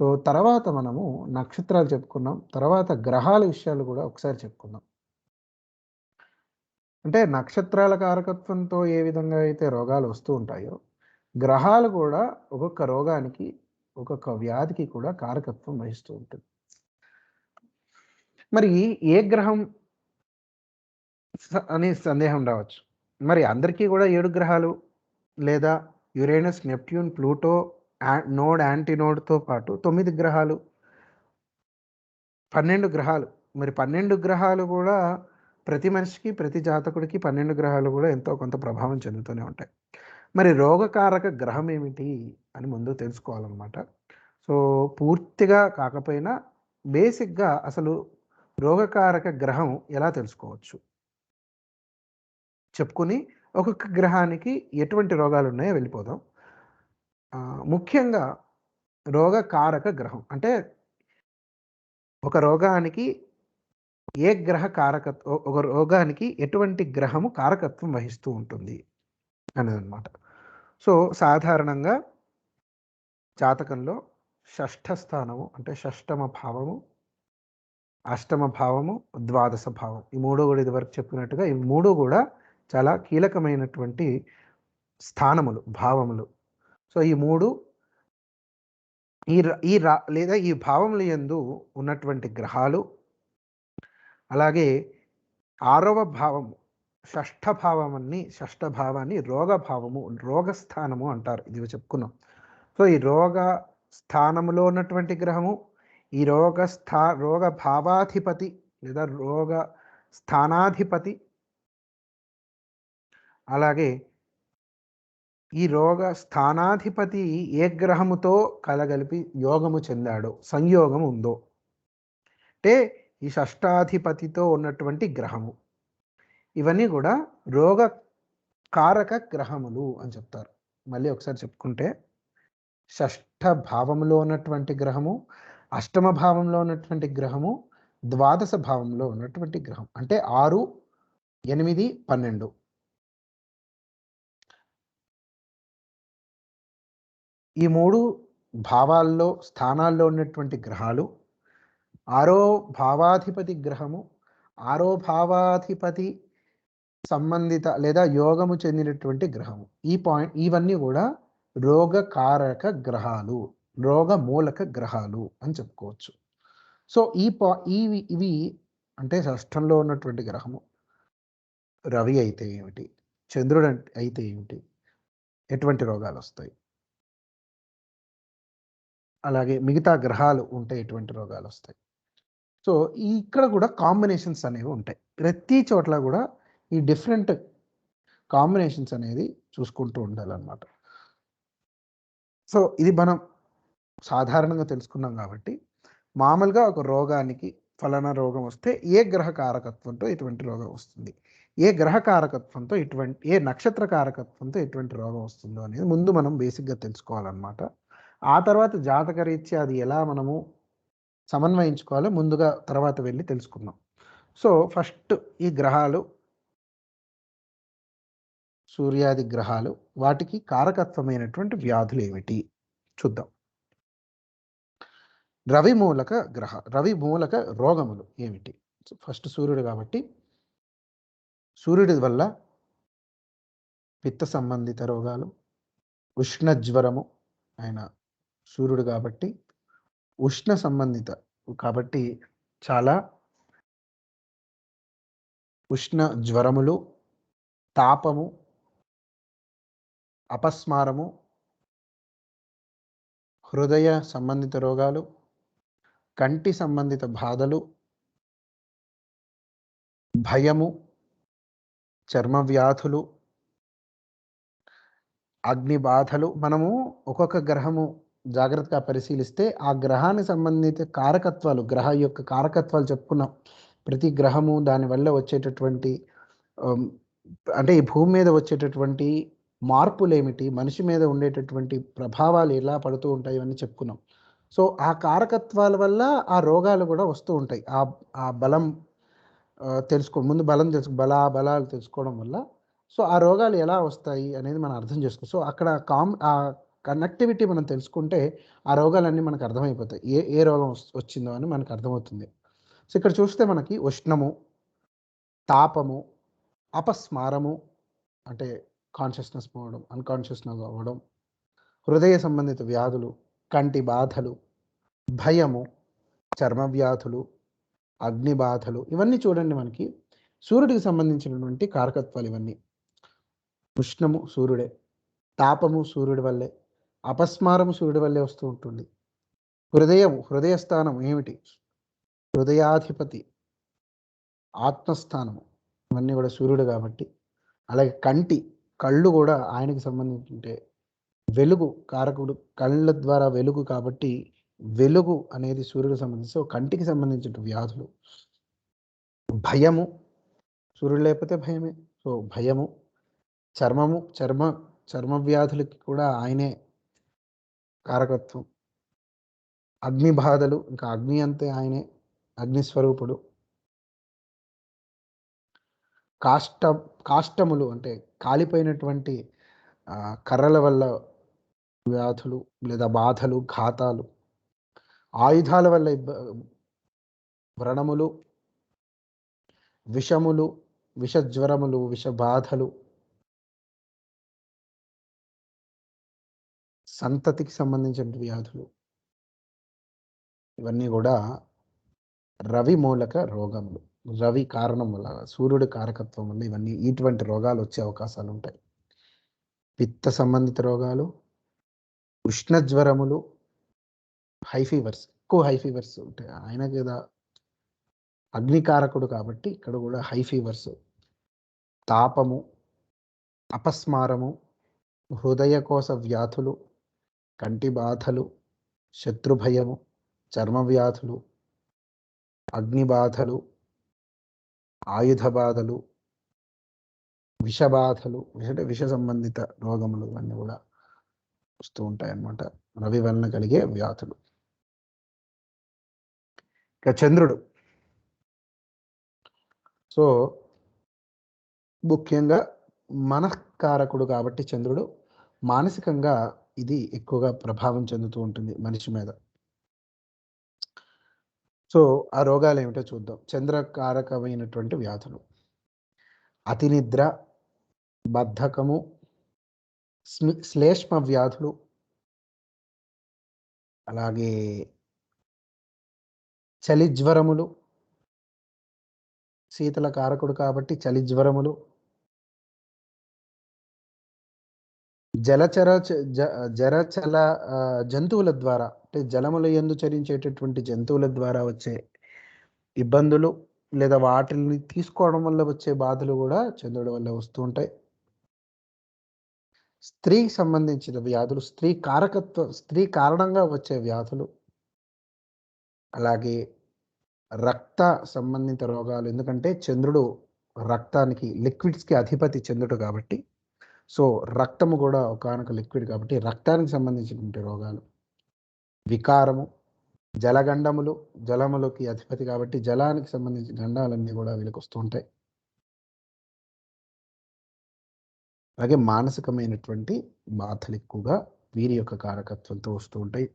సో తర్వాత మనము నక్షత్రాలు చెప్పుకున్నాం. తర్వాత గ్రహాల విషయాలు కూడా ఒకసారి చెప్పుకుందాం. అంటే నక్షత్రాల కారకత్వంతో ఏ విధంగా అయితే రోగాలు వస్తూ ఉంటాయో, గ్రహాలు కూడా ఒక్కొక్క రోగానికి, ఒక్కొక్క వ్యాధికి కూడా కారకత్వం వహిస్తూ ఉంటుంది. మరి ఏ గ్రహం అని సందేహం రావచ్చు. మరి అందరికీ కూడా 7 గ్రహాలు లేదా Uranus, Neptune, Pluto, node, anti నోడ్‌తో పాటు 9 గ్రహాలు, 12 గ్రహాలు. మరి 12 గ్రహాలు కూడా ప్రతి మనిషికి, ప్రతి జాతకుడికి 12 గ్రహాలు కూడా ఎంతో కొంత ప్రభావం చెందుతూనే ఉంటాయి. మరి రోగకారక గ్రహం ఏమిటి అని ముందు తెలుసుకోవాలన్నమాట. సో పూర్తిగా కాకపోయినా బేసిక్‌గా అసలు రోగకారక గ్రహం ఎలా తెలుసుకోవచ్చు? చెప్పుకొని ఒక్కొక్క గ్రహానికి ఎటువంటి రోగాలు ఉన్నాయో వెళ్ళిపోదాం. ముఖ్యంగా రోగకారక గ్రహం అంటే ఒక రోగానికి ఏ గ్రహ ఒక రోగానికి ఎటువంటి గ్రహము కారకత్వం వహిస్తూ ఉంటుంది అనేదన్నమాట. సో సాధారణంగా జాతకంలో షష్ఠ స్థానము అంటే షష్టమ భావము, అష్టమ భావము, ద్వాదశ భావం ఈ 3 కూడా ఇదివరకు చెప్పినట్టుగా ఈ 3 కూడా చాలా కీలకమైనటువంటి స్థానములు, భావములు. సో ఈ 3 లేదా ఈ భావముల యందు ఉన్నటువంటి గ్రహాలు, అలాగే 6వ భావము షష్ఠ భావాన్ని రోగ భావము, రోగస్థానము అంటారు. ఇది చెప్పుకున్నాం. సో ఈ రోగ స్థానములో ఉన్నటువంటి గ్రహము, ఈ రోగ భావాధిపతి లేదా రోగ స్థానాధిపతి, అలాగే ఈ రోగ స్థానాధిపతి ఏ గ్రహముతో కలగలిపి యోగము చెందాడో, సంయోగం ఉందో, అంటే ఈ షష్టాధిపతితో ఉన్నటువంటి గ్రహము, ఇవన్నీ కూడా రోగ కారక గ్రహములు అని చెప్తారు. మళ్ళీ ఒకసారి చెప్పుకుంటే షష్ఠ భావంలో ఉన్నటువంటి గ్రహము, అష్టమ భావంలో ఉన్నటువంటి గ్రహము, ద్వాదశ భావంలో ఉన్నటువంటి గ్రహం అంటే 6, 8, 12 ఈ 3 భావాల్లో స్థానాల్లో ఉన్నటువంటి గ్రహాలు, 6వ భావాధిపతి గ్రహము, 6వ భావాధిపతి సంబంధిత లేదా యోగము చెందినటువంటి గ్రహము. ఇవన్నీ కూడా రోగకారక గ్రహాలు, రోగ మూలక గ్రహాలు అని చెప్పుకోవచ్చు. సో ఇవి అంటే షష్ఠంలో ఉన్నటువంటి గ్రహము రవి అయితే ఏమిటి, చంద్రుడు అయితే ఏమిటి, ఎటువంటి రోగాలు వస్తాయి, అలాగే మిగతా గ్రహాలు ఉంటే ఎటువంటి రోగాలు వస్తాయి. సో ఇక్కడ కూడా కాంబినేషన్స్ అనేవి ఉంటాయి. ప్రతి చోట్ల కూడా ఈ డిఫరెంట్ కాంబినేషన్స్ అనేది చూసుకుంటూ ఉండాలన్నమాట. సో ఇది మనం సాధారణంగా తెలుసుకున్నాం కాబట్టి మామూలుగా ఒక రోగానికి ఫలానా రోగం వస్తే ఏ గ్రహ కారకత్వంతో ఇటువంటి రోగం వస్తుంది, ఏ గ్రహ కారకత్వంతో ఏ నక్షత్ర కారకత్వంతో ఎటువంటి రోగం వస్తుందో అనేది ముందు మనం బేసిక్గా తెలుసుకోవాలన్నమాట. ఆ తర్వాత జాతకరీత్యా అది ఎలా మనము సమన్వయించుకోవాలో ముందుగా తర్వాత వెళ్ళి తెలుసుకుందాం. సో ఫస్ట్ ఈ గ్రహాలు, సూర్యాది గ్రహాలు, వాటికి కారకత్వమైనటువంటి వ్యాధులు ఏమిటి చూద్దాం. రవి మూలక రోగములు ఏమిటి? ఫస్ట్ సూర్యుడు కాబట్టి సూర్యుడి వల్ల పిత్త సంబంధిత రోగాలు, ఉష్ణ జ్వరము, ఆయన సూర్యుడు కాబట్టి ఉష్ణ సంబంధిత కాబట్టి చాలా ఉష్ణ జ్వరములు, తాపము, అపస్మారము, హృదయ సంబంధిత రోగాలు, కంటి సంబంధిత బాధలు, భయము, చర్మ వ్యాధులు, అగ్ని బాధలు. మనము ఒక్కొక్క గ్రహము జాగ్రత్తగా పరిశీలిస్తే ఆ గ్రహానికి సంబంధిత కారకత్వాలు, గ్రహ యొక్క కారకత్వాలు చెప్పుకున్నాం. ప్రతి గ్రహము దానివల్ల వచ్చేటటువంటి అంటే ఈ భూమి మీద వచ్చేటటువంటి మార్పులేమిటి, మనిషి మీద ఉండేటటువంటి ప్రభావాలు ఎలా పడుతూ ఉంటాయి ఇవన్నీ చెప్పుకున్నాం. సో ఆ కారకత్వాల వల్ల ఆ రోగాలు కూడా వస్తూ ఉంటాయి. ఆ బలం ముందు బలాలు తెలుసుకోవడం వల్ల సో ఆ రోగాలు ఎలా వస్తాయి అనేది మనం అర్థం చేసుకో. సో అక్కడ ఆ కనెక్టివిటీ మనం తెలుసుకుంటే ఆ రోగాలన్నీ మనకు అర్థమైపోతాయి. ఏ రోగం వచ్చిందో అని మనకు అర్థమవుతుంది. సో ఇక్కడ చూస్తే మనకి ఉష్ణము, తాపము, అపస్మారము అంటే కాన్షియస్నెస్ పోవడం, అన్కాన్షియస్నెస్ అవ్వడం, హృదయ సంబంధిత వ్యాధులు, కంటి బాధలు, భయము, చర్మ వ్యాధులు, అగ్ని బాధలు, ఇవన్నీ చూడండి మనకి సూర్యుడికి సంబంధించినటువంటి కారకత్వాలు ఇవన్నీ. ఉష్ణము సూర్యుడే, తాపము సూర్యుడి వల్లే, అపస్మారము సూర్యుడి వల్లే వస్తూ ఉంటుంది. హృదయ స్థానం ఏమిటి, హృదయాధిపతి, ఆత్మస్థానము ఇవన్నీ కూడా సూర్యుడు కాబట్టి. అలాగే కళ్ళు కూడా ఆయనకి సంబంధించి వెలుగు కారకుడు, కళ్ళ ద్వారా వెలుగు కాబట్టి వెలుగు అనేది సూర్యుడికి సంబంధించి. సో కంటికి సంబంధించిన వ్యాధులు, భయము సూర్యుడు లేకపోతే భయమే. సో భయము, చర్మ వ్యాధులకి కూడా ఆయనే కారకత్వం. అగ్ని బాధలు, ఇంకా అగ్ని అంతే ఆయనే, అగ్నిస్వరూపుడు. కాష్టములు అంటే కాలిపోయినటువంటి కర్రల వల్ల వ్యాధులు లేదా బాధలు, ఘాతాలు. ఆయుధాల వల్ల వ్రణములు, విషములు, విషజ్వరములు, విషబాధలు, సంతతికి సంబంధించిన వ్యాధులు, ఇవన్నీ కూడా రవి మూలక రోగములు. రవి కారణం వల్ల, సూర్యుడి కారకత్వం వల్ల ఇవన్నీ ఇటువంటి రోగాలు వచ్చే అవకాశాలు ఉంటాయి. పిత్త సంబంధిత రోగాలు, ఉష్ణ జ్వరములు, ఎక్కువ హై ఫీవర్స్ ఉంటాయి. ఆయన కదా అగ్నికారకుడు కాబట్టి ఇక్కడ కూడా హై ఫీవర్స్, తాపము, అపస్మారము, హృదయకోశ వ్యాధులు, కంటి బాధలు, శత్రుభయము, చర్మ వ్యాధులు, అగ్ని బాధలు, ఆయుధ బాధలు, విషబాధలు, విష సంబంధిత రోగములు ఇవన్నీ కూడా వస్తూ ఉంటాయి అన్నమాట, రవి వలన కలిగే వ్యాధులు. ఇక చంద్రుడు. సో ముఖ్యంగా మనఃకారకుడు కాబట్టి చంద్రుడు మానసికంగా ఇది ఎక్కువగా ప్రభావం చెందుతూ ఉంటుంది మనిషి మీద. సో ఆ రోగాలు ఏమిటో చూద్దాం. చంద్రకారకమైనటువంటి వ్యాధులు: అతి నిద్ర, బద్ధకము, శ్లేష్మ వ్యాధులు, అలాగే చలి జ్వరములు, శీతల కారకుడు కాబట్టి చలి జ్వరములు, జలచల జంతువుల ద్వారా అంటే జలముల యందు చరించేటటువంటి జంతువుల ద్వారా వచ్చే ఇబ్బందులు లేదా వాటిని తీసుకోవడం వల్ల వచ్చే బాధలు కూడా చంద్రుడి వల్ల వస్తూ ఉంటాయి. స్త్రీకి సంబంధించిన వ్యాధులు, స్త్రీ కారణంగా వచ్చే వ్యాధులు, అలాగే రక్త సంబంధిత రోగాలు. ఎందుకంటే చంద్రుడు రక్తానికి, లిక్విడ్స్కి అధిపతి చంద్రుడు కాబట్టి. సో రక్తము కూడా ఒకనొక లిక్విడ్ కాబట్టి రక్తానికి సంబంధించినటువంటి రోగాలు, వికారము, జలగండములు, జలములకి అధిపతి కాబట్టి జలానికి సంబంధించిన గండాలన్నీ కూడా వీళ్ళకి వస్తూ ఉంటాయి. అలాగే మానసికమైనటువంటి బాధలు ఎక్కువగా వీరి యొక్క కారకత్వంతో వస్తూ ఉంటాయి.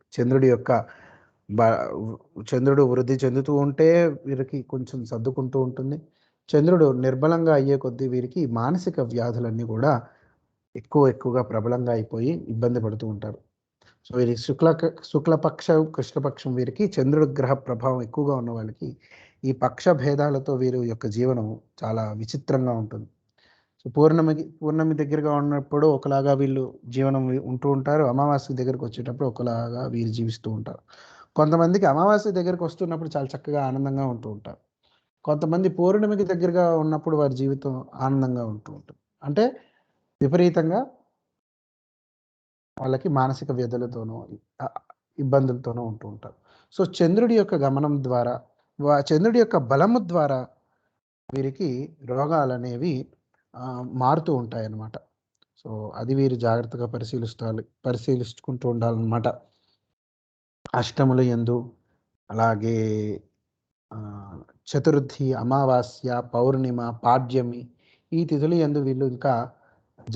చంద్రుడు వృద్ధి చెందుతూ ఉంటే వీరికి కొంచెం సర్దుకుంటూ ఉంటుంది. చంద్రుడు నిర్బలంగా అయ్యే కొద్దీ వీరికి మానసిక వ్యాధులన్నీ కూడా ఎక్కువగా ప్రబలంగా అయిపోయి ఇబ్బంది పడుతూ ఉంటారు. సో వీరి శుక్లపక్ష కృష్ణపక్షం వీరికి చంద్రుడి గ్రహ ప్రభావం ఎక్కువగా ఉన్న వాళ్ళకి ఈ పక్ష భేదాలతో వీరి యొక్క జీవనం చాలా విచిత్రంగా ఉంటుంది. సో పూర్ణమి దగ్గరగా ఉన్నప్పుడు ఒకలాగా వీళ్ళు జీవనం ఉంటూ ఉంటారు. అమావాస్య దగ్గరకు వచ్చేటప్పుడు ఒకలాగా వీరు జీవిస్తూ ఉంటారు. కొంతమందికి అమావాస్య దగ్గరకు వస్తున్నప్పుడు చాలా చక్కగా ఆనందంగా ఉంటూ ఉంటారు. కొంతమంది పౌర్ణమికి దగ్గరగా ఉన్నప్పుడు వారి జీవితం ఆనందంగా ఉంటూ ఉంటుంది. అంటే విపరీతంగా వాళ్ళకి మానసిక వ్యధలతోనూ ఇబ్బందులతోనూ ఉంటూ ఉంటారు. సో చంద్రుడి యొక్క గమనం ద్వారా చంద్రుడి యొక్క బలము ద్వారా వీరికి రోగాలనేవి మారుతూ ఉంటాయన్నమాట. సో అది వీరు జాగ్రత్తగా పరిశీలించుకుంటూ ఉండాలన్నమాట. అష్టములు యందు అలాగే చతుర్థి, అమావాస్య, పౌర్ణిమ, పాడ్యమి ఈ తిథులు యందు వీళ్ళు ఇంకా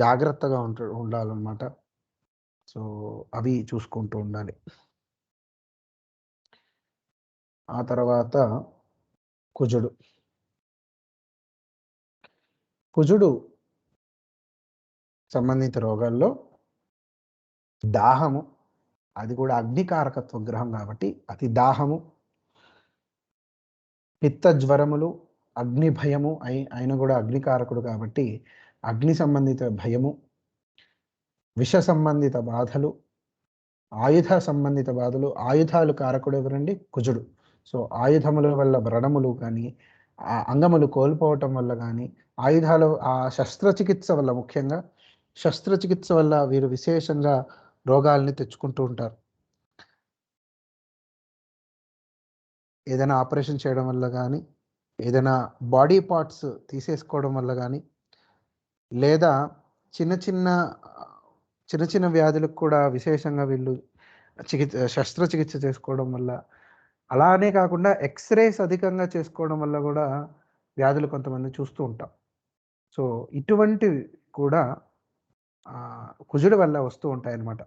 జాగ్రత్తగా ఉండాలన్నమాట. సో అవి చూసుకుంటూ ఉండాలి. ఆ తర్వాత కుజుడు. కుజుడు సంబంధిత రోగాల్లో దాహము, అది కూడా అగ్నికారకత్వ గ్రహం కాబట్టి అతి దాహము, పిత్త జ్వరములు, అగ్ని భయము అయిన కూడా అగ్నికారకుడు కాబట్టి అగ్ని సంబంధిత భయము, విష సంబంధిత బాధలు, ఆయుధ సంబంధిత బాధలు. ఆయుధాలు కారకుడు ఎవరండి? కుజుడు. సో ఆయుధముల వల్ల వ్రణములు కానీ అంగములు కోల్పోవటం వల్ల కానీ ఆయుధాలు శస్త్రచికిత్స వల్ల, ముఖ్యంగా శస్త్రచికిత్స వల్ల వీరు విశేషంగా రోగాల్ని తెచ్చుకుంటూ ఉంటారు. ఏదైనా ఆపరేషన్ చేయడం వల్ల కానీ, ఏదైనా బాడీ పార్ట్స్ తీసేసుకోవడం వల్ల కానీ, లేదా చిన్న చిన్న వ్యాధులకు కూడా విశేషంగా వీళ్ళు శస్త్రచికిత్స చేసుకోవడం వల్ల, అలానే కాకుండా ఎక్స్రేస్ అధికంగా చేసుకోవడం వల్ల కూడా వ్యాధులు కొంతమంది చూస్తూ ఉంటాం. సో ఇటువంటివి కూడా కుజుడు వల్ల వస్తూ ఉంటాయన్నమాట.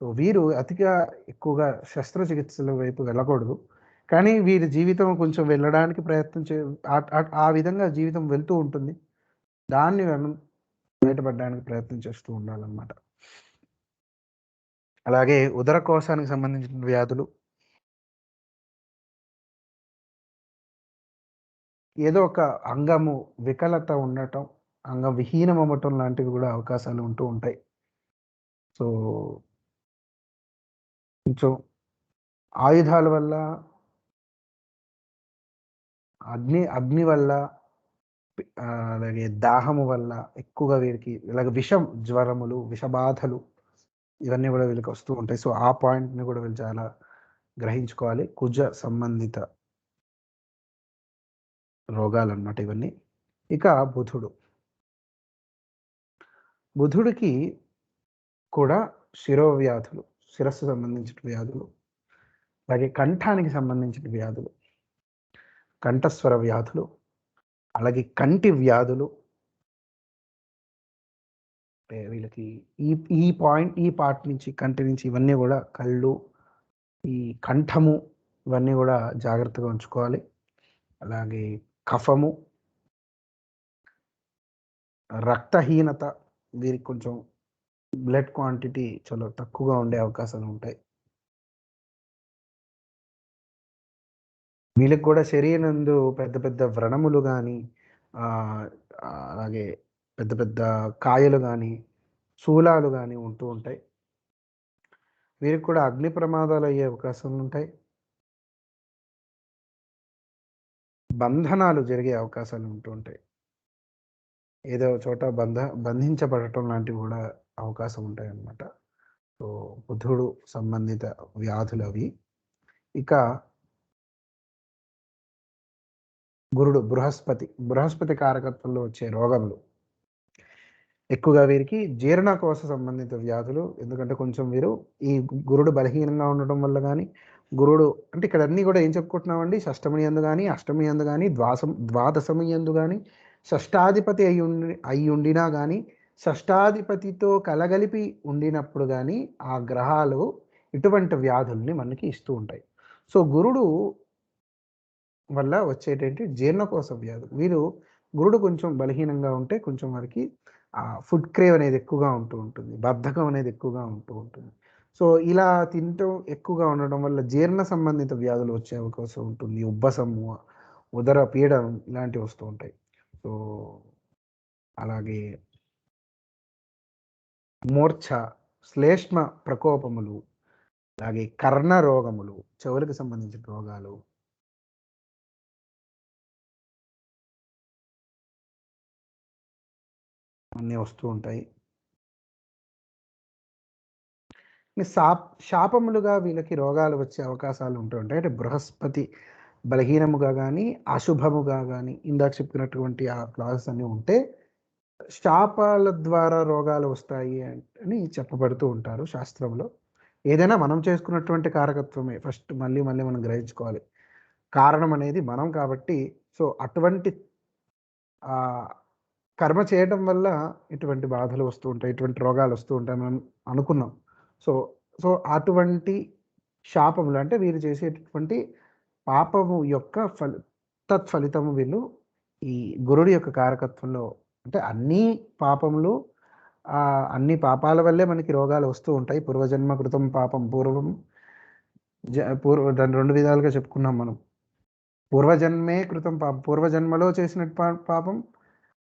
సో వీరు అతిగా ఎక్కువగా శస్త్రచికిత్సల వైపు వెళ్ళకూడదు. కానీ వీరి జీవితం కొంచెం వెళ్ళడానికి ప్రయత్నం ఆ విధంగా జీవితం వెళ్తూ ఉంటుంది. దాన్ని మనం బయటపడడానికి ప్రయత్నం చేస్తూ ఉండాలన్నమాట. అలాగే ఉదరకోశానికి సంబంధించిన వ్యాధులు, ఏదో ఒక అంగము వికలత ఉండటం, అంగం విహీనం అవ్వటం లాంటివి కూడా అవకాశాలు ఉంటూ ఉంటాయి. సో కొంచెం ఆయుధాల వల్ల, అగ్ని వల్ల, అలాగే దాహము వల్ల ఎక్కువగా వీరికి ఇలాగ జ్వరములు, విషబాధలు ఇవన్నీ కూడా వీళ్ళకి వస్తూ ఉంటాయి. సో ఆ పాయింట్ని కూడా వీళ్ళు చాలా గ్రహించుకోవాలి. కుజ సంబంధిత రోగాలు అన్నమాట ఇవన్నీ. ఇక బుధుడికి కూడా శిరోవ్యాధులు, శిరస్సు సంబంధించిన వ్యాధులు, అలాగే కంఠానికి సంబంధించిన వ్యాధులు, కంఠస్వర వ్యాధులు, అలాగే కంటి వ్యాధులు, వీళ్ళకి ఈ పార్ట్ నుంచి, కంటి నుంచి ఇవన్నీ కూడా, కళ్ళు, ఈ కంఠము ఇవన్నీ కూడా జాగ్రత్తగా ఉంచుకోవాలి. అలాగే కఫము, రక్తహీనత, వీరికి కొంచెం బ్లడ్ క్వాంటిటీ చాలా తక్కువగా ఉండే అవకాశాలు ఉంటాయి. వీళ్ళకి కూడా శరీరందు పెద్ద పెద్ద వ్రణములు కానీ, అలాగే పెద్ద పెద్ద కాయలు కానీ, శూలాలు కానీ ఉంటూ ఉంటాయి. వీరికి కూడా అగ్ని ప్రమాదాలు అయ్యే అవకాశాలు ఉంటాయి. బంధనాలు జరిగే అవకాశాలు ఉంటూ ఉంటాయి. ఏదో చోట బంధించబడటం లాంటివి కూడా అవకాశం ఉంటాయి అన్నమాట. సో బుధుడు సంబంధిత వ్యాధులు అవి. ఇక బృహస్పతి కారకత్వంలో వచ్చే రోగములు ఎక్కువగా వీరికి జీర్ణకోశ సంబంధిత వ్యాధులు. ఎందుకంటే కొంచెం వీరు ఈ గురుడు బలహీనంగా ఉండటం వల్ల కానీ, గురుడు అంటే ఇక్కడ అన్నీ కూడా ఏం చెప్పుకుంటున్నామండి, షష్టమి యందు కానీ, అష్టమి యందు కానీ, ద్వాదశమి యందు కానీ, షష్టాధిపతి అయి ఉండినా కానీ, షష్టాధిపతితో కలగలిపి ఉండినప్పుడు కానీ ఆ గ్రహాలు ఇటువంటి వ్యాధుల్ని మనకి ఇస్తూ ఉంటాయి. సో గురుడు వల్ల వచ్చేటంటే జీర్ణకోశ వ్యాధులు. గురుడు కొంచెం బలహీనంగా ఉంటే కొంచెం వారికి ఫుడ్ క్రేవ్ అనేది ఎక్కువగా ఉంటూ ఉంటుంది, బద్ధకం అనేది ఎక్కువగా ఉంటూ ఉంటుంది. సో ఇలా తినటం ఎక్కువగా ఉండడం వల్ల జీర్ణ సంబంధిత వ్యాధులు వచ్చే అవకాశం ఉంటుంది. ఉబ్బసము, ఉదర పీడనం ఇలాంటివి వస్తూ ఉంటాయి. సో అలాగే మూర్ఛ, శ్లేష్మ ప్రకోపములు, అలాగే కర్ణ రోగములు, చెవులకు సంబంధించిన రోగాలు, అన్నీ వస్తూ ఉంటాయి. శాపములుగా వీళ్ళకి రోగాలు వచ్చే అవకాశాలు ఉంటూ ఉంటాయి. అంటే బృహస్పతి బలహీనముగా కానీ, అశుభముగా కానీ, ఇందాక చెప్పినటువంటి ఆ క్లాసెస్ అన్నీ ఉంటే శాపాల ద్వారా రోగాలు వస్తాయి అని చెప్పబడుతూ ఉంటారు శాస్త్రంలో. ఏదైనా మనం చేసుకున్నటువంటి కారకత్వమే ఫస్ట్ మళ్ళీ మళ్ళీ మనం గ్రహించుకోవాలి. కారణం అనేది మనం కాబట్టి, సో అటువంటి కర్మ చేయడం వల్ల ఇటువంటి బాధలు వస్తూ ఉంటాయి, ఇటువంటి రోగాలు వస్తూ ఉంటాయి మనం అనుకున్నాం. సో సో అటువంటి శాపములు అంటే వీరు చేసేటటువంటి పాపము యొక్క తత్ఫలితము వీళ్ళు ఈ గురుడి యొక్క కారకత్వంలో, అంటే అన్ని పాపములు అన్ని పాపాల వల్లే మనకి రోగాలు వస్తూ ఉంటాయి. పూర్వజన్మ కృతం పాపం పూర్వం దాన్ని 2 విధాలుగా చెప్పుకున్నాం మనం. పూర్వజన్మే కృతం పాపం, పూర్వజన్మలో చేసిన పాపం,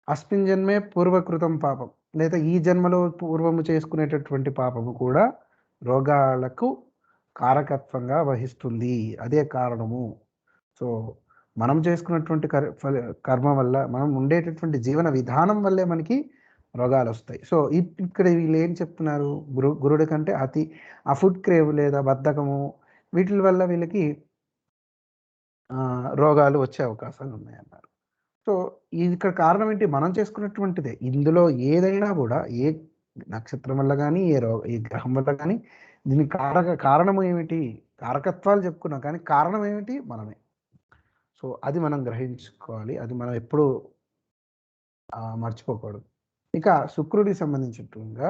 అస్మిన్ జన్మే పూర్వకృతం పాపం, లేదా ఈ జన్మలో పూర్వము చేసుకునేటటువంటి పాపము కూడా రోగాలకు కారకత్వంగా వహిస్తుంది. అదే కారణము. సో మనం చేసుకున్నటువంటి కర్మ వల్ల, మనం ఉండేటటువంటి జీవన విధానం వల్లే మనకి రోగాలు వస్తాయి. సో ఇక్కడ వీళ్ళు ఏం చెప్తున్నారు, గురుడి కంటే ఆ ఫుడ్ క్రేవ్ లేదా బద్ధకము వీటి వల్ల వీళ్ళకి రోగాలు వచ్చే అవకాశాలు ఉన్నాయన్నారు. సో ఇక్కడ కారణం ఏంటి, మనం చేసుకున్నటువంటిదే. ఇందులో ఏదైనా కూడా ఏ నక్షత్రం వల్ల కానీ, ఏ గ్రహం వల్ల కానీ, దీనికి కారణం ఏమిటి, కారకత్వాలు చెప్పుకున్నాం కానీ కారణం ఏమిటి మనమే. సో అది మనం గ్రహించుకోవాలి, అది మనం ఎప్పుడూ మర్చిపోకూడదు. ఇక శుక్రుడికి సంబంధించినట్టుగా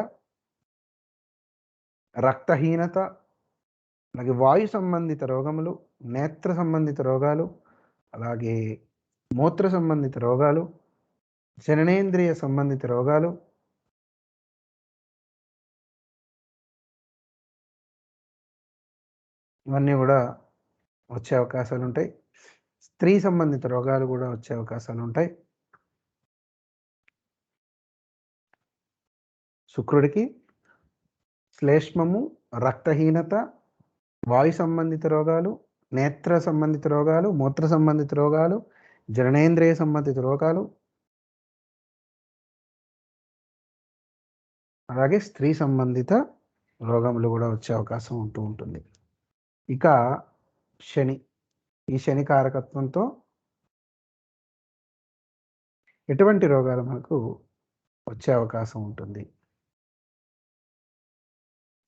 రక్తహీనత, అలాగే వాయు సంబంధిత రోగములు, నేత్ర సంబంధిత రోగాలు, అలాగే మూత్ర సంబంధిత రోగాలు, జననేంద్రియ సంబంధిత రోగాలు, ఇవన్నీ కూడా వచ్చే అవకాశాలు ఉంటాయి. స్త్రీ సంబంధిత రోగాలు కూడా వచ్చే అవకాశాలు ఉంటాయి. శుక్రుడికి శ్లేష్మము, రక్తహీనత, వాయు సంబంధిత రోగాలు, నేత్ర సంబంధిత రోగాలు, మూత్ర సంబంధిత రోగాలు, జననేంద్రియ సంబంధిత రోగాలు, అలాగే స్త్రీ సంబంధిత రోగములు కూడా వచ్చే అవకాశం ఉంటూ ఉంటుంది. ఇక శని, ఈ శని కారకత్వంతో ఎటువంటి రోగాలు మనకు వచ్చే అవకాశం ఉంటుంది,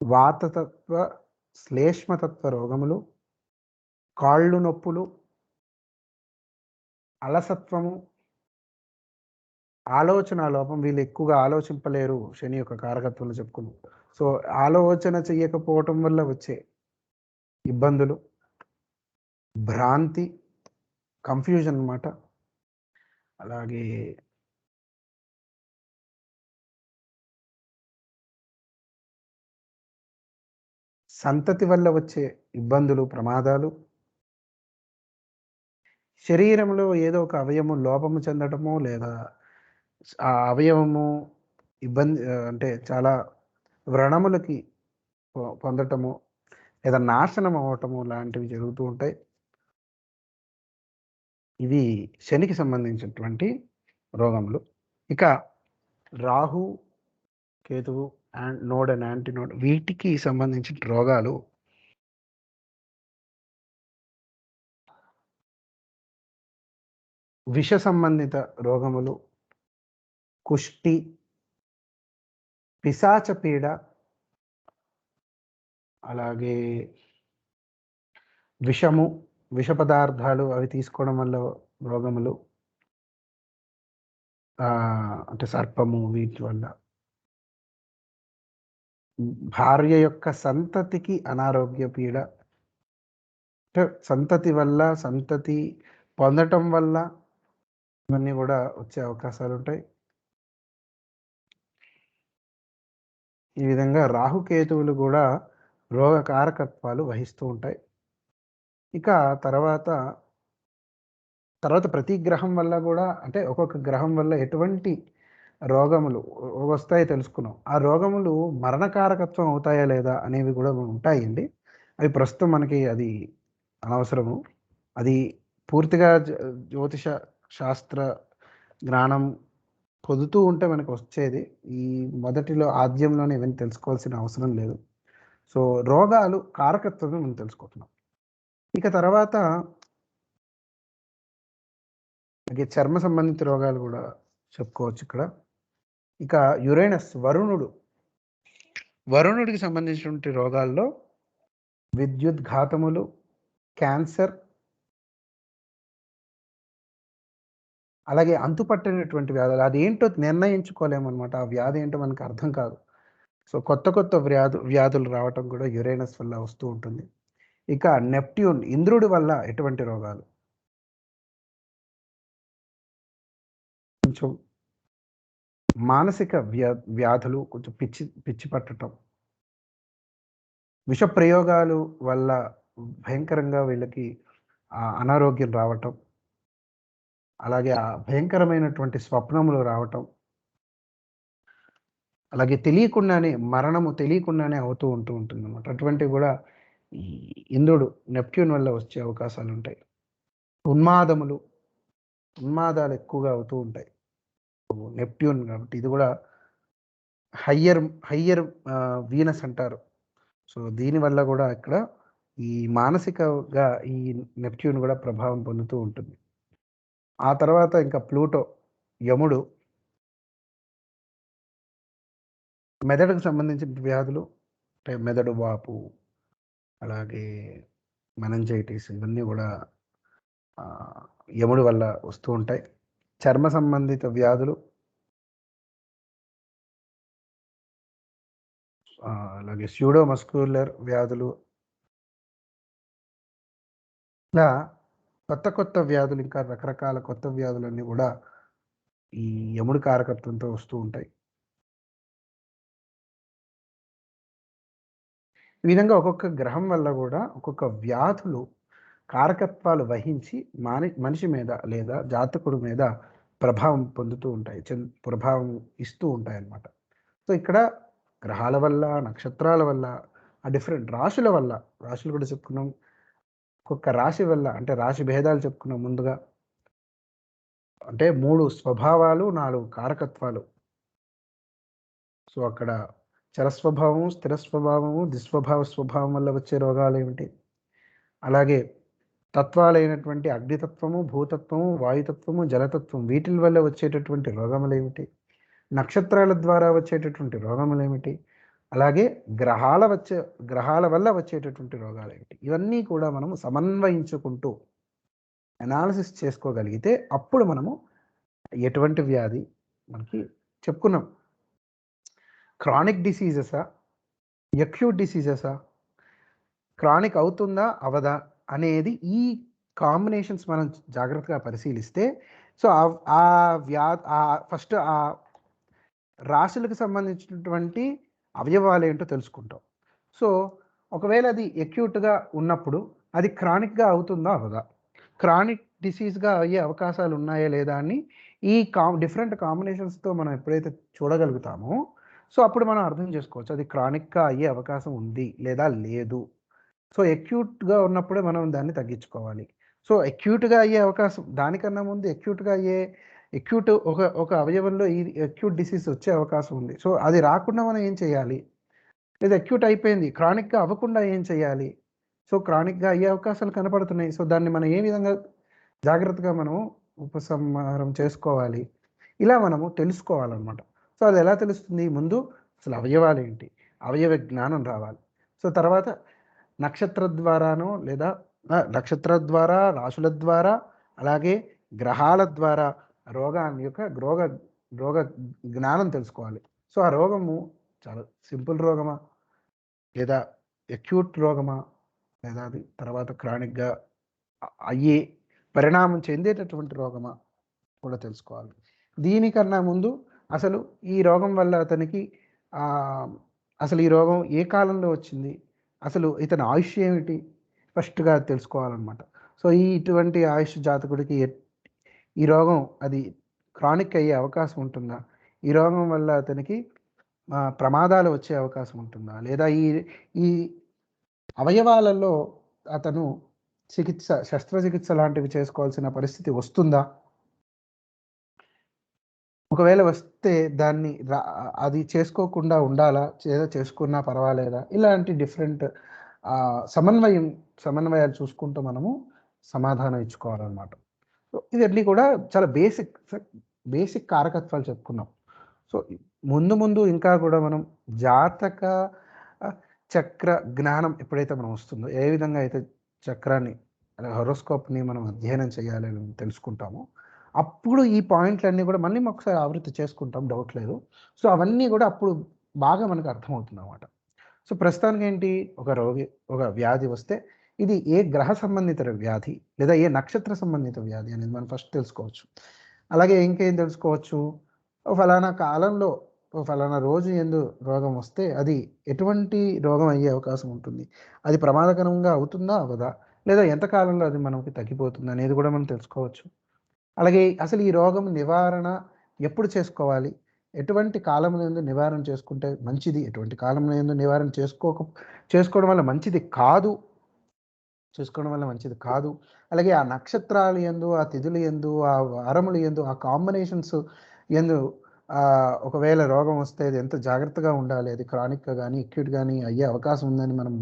వాతతత్వ శ్లేష్మతత్వ రోగములు, కాళ్ళు నొప్పులు, అలసత్వము, ఆలోచన లోపం, వీళ్ళు ఎక్కువగా ఆలోచింపలేరు శని యొక్క కారకత్వంలో చెప్పుకున్నాం. సో ఆలోచన చెయ్యకపోవటం వల్ల వచ్చే ఇబ్బందులు, భ్రాంతి, కన్ఫ్యూజన్ అన్నమాట. అలాగే సంతతి వల్ల వచ్చే ఇబ్బందులు, ప్రమాదాలు, శరీరంలో ఏదో ఒక అవయవం లోపము చెందటము, లేదా ఆ అవయవము ఇబ్బంది అంటే చాలా వ్రణములకి పొందటము, లేదా నాశనం అవ్వటము లాంటివి జరుగుతూ ఉంటాయి. ఇవి శనికి సంబంధించినటువంటి రోగములు. ఇక రాహు, కేతువు, నోడ్ అండ్ యాంటీనోడ్, వీటికి సంబంధించిన రోగాలు విష సంబంధిత రోగములు, కుష్టి, పిశాచ పీడ, అలాగే విష పదార్థాలు అవి తీసుకోవడం వల్ల రోగములు, అంటే సర్పము, వీటి వల్ల భార్య యొక్క సంతతికి అనారోగ్య పీడ, అంటే సంతతి వల్ల, సంతతి పొందటం వల్ల ఇవన్నీ కూడా వచ్చే అవకాశాలు ఉంటాయి. ఈ విధంగా రాహుకేతువులు కూడా రోగ కారకత్వాలు వహిస్తూ ఉంటాయి. ఇక తర్వాత ప్రతి గ్రహం వల్ల కూడా అంటే ఒక్కొక్క గ్రహం వల్ల ఎటువంటి రోగములు వస్తాయో తెలుసుకున్నాం. ఆ రోగములు మరణకారకత్వం అవుతాయా లేదా అనేవి కూడా ఉంటాయండి. అవి ప్రస్తుతం మనకి అది అనవసరము. అది పూర్తిగా జ్యోతిష శాస్త్ర జ్ఞానం పొందుతూ ఉంటే మనకు వచ్చేది. ఈ మొదటిలో ఆద్యంలోనే ఇవన్నీ తెలుసుకోవాల్సిన అవసరం లేదు. సో రోగాలు కారకత్వమే మనం తెలుసుకుంటున్నాం. ఇక తర్వాత చర్మ సంబంధిత రోగాలు కూడా చెప్పుకోవచ్చు ఇక్కడ. ఇక యురేనస్ వరుణుడికి సంబంధించినటువంటి రోగాల్లో విద్యుద్ఘాతములు, క్యాన్సర్, అలాగే అంతుపట్టనటువంటి వ్యాధులు. అదేంటో నిర్ణయించుకోలేమనమాట. ఆ వ్యాధి ఏంటో మనకు అర్థం కాదు. సో కొత్త వ్యాధులు రావటం కూడా యురేనస్ వల్ల వస్తూ ఉంటుంది. ఇక నెప్ట్యూన్ ఇంద్రుడి వల్ల ఎటువంటి రోగాలు? కొంచెం మానసిక వ్యాధులు, కొంచెం పిచ్చి పట్టటం, విష ప్రయోగాలు వల్ల భయంకరంగా వీళ్ళకి అనారోగ్యం రావటం, అలాగే ఆ భయంకరమైనటువంటి స్వప్నములు రావటం, అలాగే మరణము తెలియకుండానే అవుతూ ఉంటుందన్నమాట. అటువంటివి కూడా ఈ ఇంద్రుడు నెప్ట్యూన్ వల్ల వచ్చే అవకాశాలు ఉంటాయి. ఉన్మాదాలు ఎక్కువగా అవుతూ ఉంటాయి నెప్ట్యూన్ కాబట్టి. ఇది కూడా హయ్యర్ వీనస్ అంటారు. సో దీనివల్ల కూడా ఇక్కడ ఈ మానసికగా ఈ నెప్ట్యూన్ కూడా ప్రభావం పొందుతూ ఉంటుంది. ఆ తర్వాత ఇంకా ప్లూటో యముడు మెదడుకు సంబంధించిన వ్యాధులు అంటే మెదడు వాపు, అలాగే మెనంజైటిస్, ఇవన్నీ కూడా యముడి వల్ల వస్తూ ఉంటాయి. చర్మ సంబంధిత వ్యాధులు, అలాగే స్యూడోమస్క్యులర్ వ్యాధులు, ఇలా కొత్త వ్యాధులు, ఇంకా రకరకాల కొత్త వ్యాధులన్నీ కూడా ఈ యముడి కారకత్వంతో వస్తూ ఉంటాయి. ఈ విధంగా ఒక్కొక్క గ్రహం వల్ల కూడా ఒక్కొక్క వ్యాధులు కారకత్వాలు వహించి మనిషి మీద లేదా జాతకుడి మీద ప్రభావం పొందుతూ ఉంటాయి, ప్రభావం ఇస్తూ ఉంటాయి అన్నమాట. సో ఇక్కడ గ్రహాల వల్ల, నక్షత్రాల వల్ల, ఆ డిఫరెంట్ రాశుల వల్ల, రాశులు కూడా చెప్పుకున్నాం. ఒక్కొక్క రాశి వల్ల అంటే రాశి భేదాలు చెప్పుకున్నాం ముందుగా. అంటే 3 స్వభావాలు, 4 కారకత్వాలు. సో అక్కడ చరస్వభావము, స్థిర స్వభావము, స్వభావం వల్ల వచ్చే రోగాలు ఏమిటి? అలాగే తత్వాలైనటువంటి అగ్నితత్వము, భూతత్వము, వాయుతత్వము, జలతత్వం, వీటి వల్ల వచ్చేటటువంటి రోగములు ఏమిటి? నక్షత్రాల ద్వారా వచ్చేటటువంటి రోగములు ఏమిటి? అలాగే గ్రహాల వల్ల వచ్చేటటువంటి రోగాలు ఏమిటి? ఇవన్నీ కూడా మనము సమన్వయించుకుంటూ అనాలిసిస్ చేసుకోగలిగితే అప్పుడు మనము ఎటువంటి వ్యాధి మనకి చెప్పుకున్నాం. క్రానిక్ డిసీజెసా, అక్యూట్ డిసీజెసా, క్రానిక్ అవుతుందా అవదా అనేది ఈ కాంబినేషన్స్ మనం జాగ్రత్తగా పరిశీలిస్తే సో ఫస్ట్ ఆ రాశులకు సంబంధించినటువంటి అవయవాలు ఏంటో తెలుసుకుంటాం. సో ఒకవేళ అది అక్యూట్గా ఉన్నప్పుడు అది క్రానిక్గా అవుతుందా అవదా, క్రానిక్ డిసీజ్గా అయ్యే అవకాశాలు ఉన్నాయా లేదా అని ఈ డిఫరెంట్ కాంబినేషన్స్తో మనం ఎప్పుడైతే చూడగలుగుతామో సో అప్పుడు మనం అర్థం చేసుకోవచ్చు అది క్రానిక్గా అయ్యే అవకాశం ఉంది లేదా లేదు. సో అక్యూట్గా ఉన్నప్పుడే మనం దాన్ని తగ్గించుకోవాలి. సో అక్యూట్గా అయ్యే అవకాశం, దానికన్నా ముందు అక్యూట్ ఒక అవయవంలో ఈ అక్యూట్ డిసీజ్ వచ్చే అవకాశం ఉంది. సో అది రాకుండా మనం ఏం చేయాలి, లేదా అక్యూట్ అయిపోయింది క్రానిక్గా అవ్వకుండా ఏం చేయాలి? సో క్రానిక్గా అయ్యే అవకాశాలు కనపడుతున్నాయి. సో దాన్ని మనం ఏ విధంగా జాగ్రత్తగా మనం ఉపసంహారం చేసుకోవాలి, ఇలా మనము తెలుసుకోవాలన్నమాట. సో అది ఎలా తెలుస్తుంది? ముందు అసలు అవయవాలు ఏంటి, అవయవ జ్ఞానం రావాలి. సో తర్వాత నక్షత్ర ద్వారానో లేదా నక్షత్ర ద్వారా, రాశుల ద్వారా, అలాగే గ్రహాల ద్వారా రోగ జ్ఞానం తెలుసుకోవాలి. సో ఆ రోగము చాలా సింపుల్ రోగమా, లేదా అక్యూట్ రోగమా, లేదా అది తర్వాత క్రానిక్గా అయ్యే పరిణామం చెందేటటువంటి రోగమా కూడా తెలుసుకోవాలి. దీనికన్నా ముందు అసలు ఈ రోగం వల్ల అతనికి అసలు ఈ రోగం ఏ కాలంలో వచ్చింది, అసలు ఇతని ఆయుష్ ఏమిటి ఫస్ట్గా తెలుసుకోవాలన్నమాట. సో ఇటువంటి ఆయుష్ జాతకుడికి ఈ రోగం అది క్రానిక్ అయ్యే అవకాశం ఉంటుందా? ఈ రోగం వల్ల అతనికి ప్రమాదాలు వచ్చే అవకాశం ఉంటుందా? లేదా ఈ ఈ అవయవాలలో అతను శస్త్రచికిత్స లాంటివి చేసుకోవాల్సిన పరిస్థితి వస్తుందా? ఒకవేళ వస్తే దాన్ని అది చేసుకోకుండా ఉండాలా? ఏదో చేసుకున్నా పర్వాలేదా? ఇలాంటి డిఫరెంట్ సమన్వయాలు చూసుకుంటూ మనము సమాధానం ఇచ్చుకోవాలన్నమాట. సో ఇవన్నీ కూడా చాలా బేసిక్ కారకత్వాలు చెప్పుకున్నాం. సో ముందు ఇంకా కూడా మనం జాతక చక్ర జ్ఞానం ఎప్పుడైతే మనం వస్తుందో, ఏ విధంగా అయితే చక్రాన్ని హొరోస్కోప్ని మనం అధ్యయనం చేయాలి అని తెలుసుకుంటామో, అప్పుడు ఈ పాయింట్లన్నీ కూడా మళ్ళీ ఒకసారి ఆవృత్తి చేసుకుంటాం, డౌట్ లేదు. సో అవన్నీ కూడా అప్పుడు బాగా మనకు అర్థమవుతుంది అన్నమాట. సో ప్రస్తుతానికి ఏంటి, ఒక వ్యాధి వస్తే ఇది ఏ గ్రహ సంబంధిత వ్యాధి లేదా ఏ నక్షత్ర సంబంధిత వ్యాధి అనేది మనం ఫస్ట్ తెలుసుకోవచ్చు. అలాగే ఇంకేం తెలుసుకోవచ్చు, ఫలానా కాలంలో ఫలానా రోజు ఎందు రోగం వస్తే అది ఎటువంటి రోగం అయ్యే అవకాశం ఉంటుంది, అది ప్రమాదకరంగా అవుతుందా అవదా, లేదా ఎంతకాలంలో అది మనకి తగ్గిపోతుంది అనేది కూడా మనం తెలుసుకోవచ్చు. అలాగే అసలు ఈ రోగం నివారణ ఎప్పుడు చేసుకోవాలి, ఎటువంటి కాలంలో ఎందు నివారణ చేసుకుంటే మంచిది, ఎటువంటి కాలంలో ఎందు నివారణ చేసుకోవడం వల్ల మంచిది కాదు, అలాగే ఆ నక్షత్రాలు ఎందు, ఆ తిథులు ఎందు, ఆ వారములు ఎందు, ఆ కాంబినేషన్స్ ఎందు ఒకవేళ రోగం వస్తే అది ఎంత జాగ్రత్తగా ఉండాలి, అది క్రానిక్గా కానీ అక్యూట్ కానీ అయ్యే అవకాశం ఉందని మనం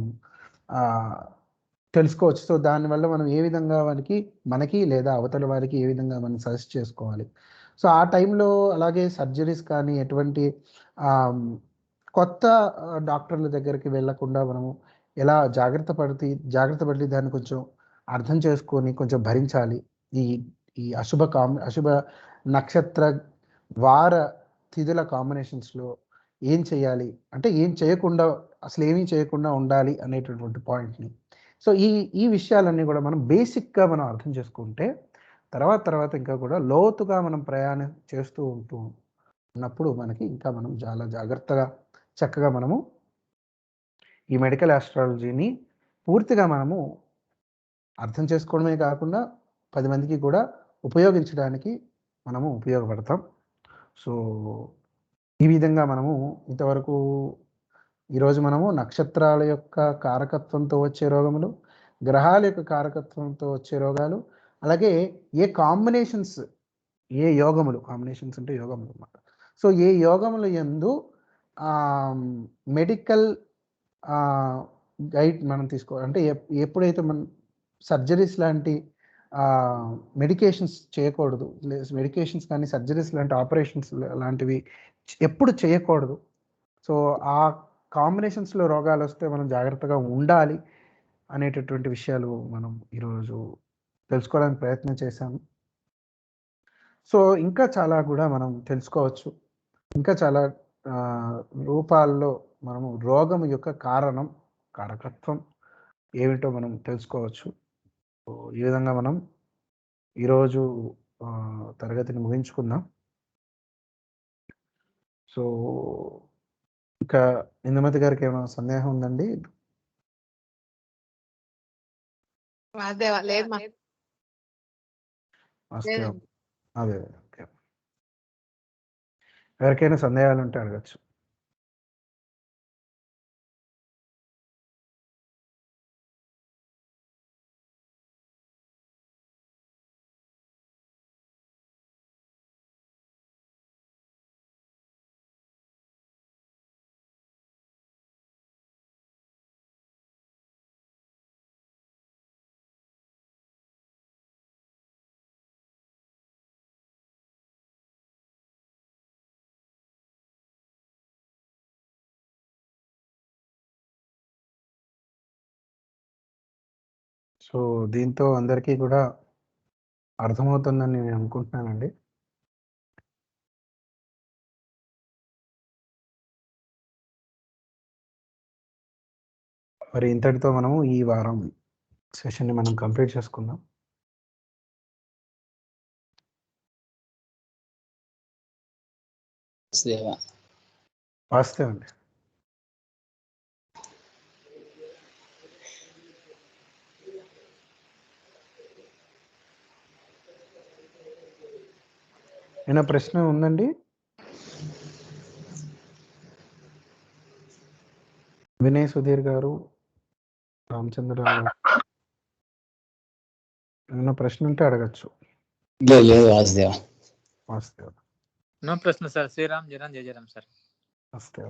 తెలుసుకోవచ్చు. సో దానివల్ల మనం ఏ విధంగా మనకి లేదా అవతల వారికి ఏ విధంగా మనం సజెస్ట్ చేసుకోవాలి. సో ఆ టైంలో అలాగే సర్జరీస్ కానీ ఎటువంటి కొత్త డాక్టర్ల దగ్గరికి వెళ్ళకుండా మనము ఎలా జాగ్రత్త పడి దాన్ని కొంచెం అర్థం చేసుకొని కొంచెం భరించాలి. ఈ ఈ అశుభ నక్షత్ర వార తిథుల కాంబినేషన్స్లో ఏం చేయాలి, అంటే అసలు ఏమీ చేయకుండా ఉండాలి అనేటటువంటి పాయింట్ని. సో ఈ విషయాలన్నీ కూడా మనం బేసిక్గా మనం అర్థం చేసుకుంటే తర్వాత ఇంకా కూడా లోతుగా మనం ప్రయాణం చేస్తూ ఉన్నప్పుడు మనకి ఇంకా మనం చాలా జాగ్రత్తగా చక్కగా మనము ఈ మెడికల్ ఆస్ట్రాలజీని పూర్తిగా మనము అర్థం చేసుకోవడమే కాకుండా 10 మందికి కూడా ఉపయోగించడానికి మనము ఉపయోగపడతాం. సో ఈ విధంగా మనము ఇంతవరకు ఈరోజు మనము నక్షత్రాల యొక్క కారకత్వంతో వచ్చే రోగములు, గ్రహాల యొక్క కారకత్వంతో వచ్చే రోగాలు, అలాగే ఏ కాంబినేషన్స్, ఏ యోగములు, కాంబినేషన్స్ అంటే యోగములు అన్నమాట. సో ఏ యోగములు యందు మెడికల్ గైడ్ మనం తీసుకోవాలి, అంటే ఎప్పుడైతే మనం సర్జరీస్ లాంటి మెడికేషన్స్ చేయకూడదు, మెడికేషన్స్ కానీ సర్జరీస్ లాంటి ఆపరేషన్స్ లాంటివి ఎప్పుడు చేయకూడదు. సో ఆ కాంబినేషన్స్లో రోగాలు వస్తే మనం జాగ్రత్తగా ఉండాలి అనేటటువంటి విషయాలు మనం ఈరోజు తెలుసుకోవడానికి ప్రయత్నం చేశాము. సో ఇంకా చాలా కూడా మనం తెలుసుకోవచ్చు, ఇంకా చాలా రూపాల్లో మనము రోగం యొక్క కారకత్వం ఏమిటో మనం తెలుసుకోవచ్చు. సో ఈ విధంగా మనం ఈరోజు తరగతిని ముగించుకుందాం. సో ఇంకా ఇందుమతి గారికి ఏమైనా సందేహం ఉందండి? లేదు అదే ఓకే, ఎవరికైనా సందేహాలు ఉంటే అడగచ్చు. సో దీంతో అందరికీ కూడా అర్థమవుతుందని నేను అనుకుంటున్నానండి. మరి ఇంతటితో మనము ఈ వారం సెషన్ని మనం కంప్లీట్ చేసుకుందాం. వాస్తవం అండి. ఏమైనా ప్రశ్న ఉందండి? వినయ్ సుధీర్ గారు, రామచంద్రరావు గారు, ఏమైనా ప్రశ్న ఉంటే అడగచ్చు. లేదు వాసుదేవ. వాస్తవ నో ప్రశ్న సార్. శ్రీరామ్ జయరామ్ జయ జయరామ్ సార్. వాస్తవ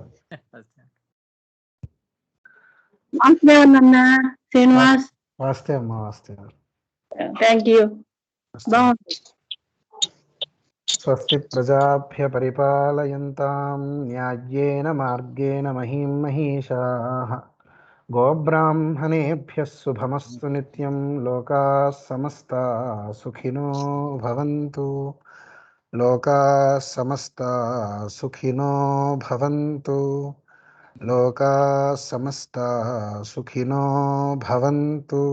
వాసుదేవన్ శ్రీనివాస్. వాస్తవ అమ్మా, వాస్తవ. Thank you. బాగుంది. స్వస్తి ప్రజాభ్య పరిపాలయంతాం న్యాయ్యేన మార్గేణ మహీం మహీషాః గోబ్రాహ్మణేభ్యः శుభమస్తు నిత్యం లోకాः సమస్తాः సుఖినో భవంతు. లోకాः సమస్తాः సుఖినో భవంతు. లోకాः సమస్తాः సుఖినో భవంతు.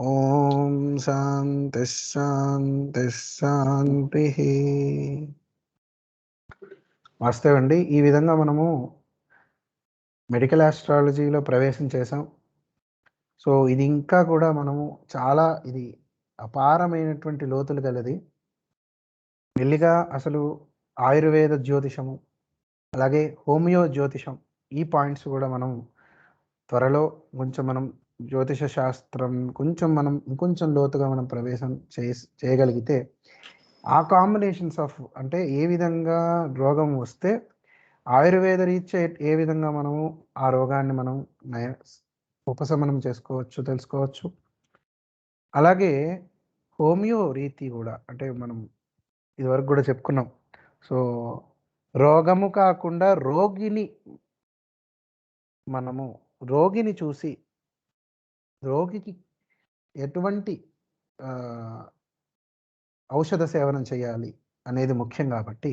ఓం శాంతి శాంతి శాంతి. వాస్తవండి, ఈ విధంగా మనము మెడికల్ ఆస్ట్రాలజీలో ప్రవేశం చేసాం. సో ఇది ఇంకా కూడా మనము చాలా ఇది అపారమైనటువంటి లోతులు గలది. మెల్లిగా అసలు ఆయుర్వేద జ్యోతిషము అలాగే హోమియో జ్యోతిషం ఈ పాయింట్స్ కూడా మనం త్వరలో కొంచెం మనం జ్యోతిష శాస్త్రం కొంచెం మనం ఇంకొంచెం లోతుగా మనం ప్రవేశం చేయగలిగితే ఆ కాంబినేషన్స్ ఆఫ్ అంటే ఏ విధంగా రోగం వస్తే ఆయుర్వేద రీత్యా ఏ విధంగా మనము ఆ రోగాన్ని మనం ఉపశమనం చేసుకోవచ్చు తెలుసుకోవచ్చు. అలాగే హోమియో రీతి కూడా అంటే మనం ఇదివరకు కూడా చెప్పుకున్నాం. సో రోగము కాకుండా రోగిని చూసి రోగికి ఎటువంటి ఔషధ సేవనం చేయాలి అనేది ముఖ్యం కాబట్టి,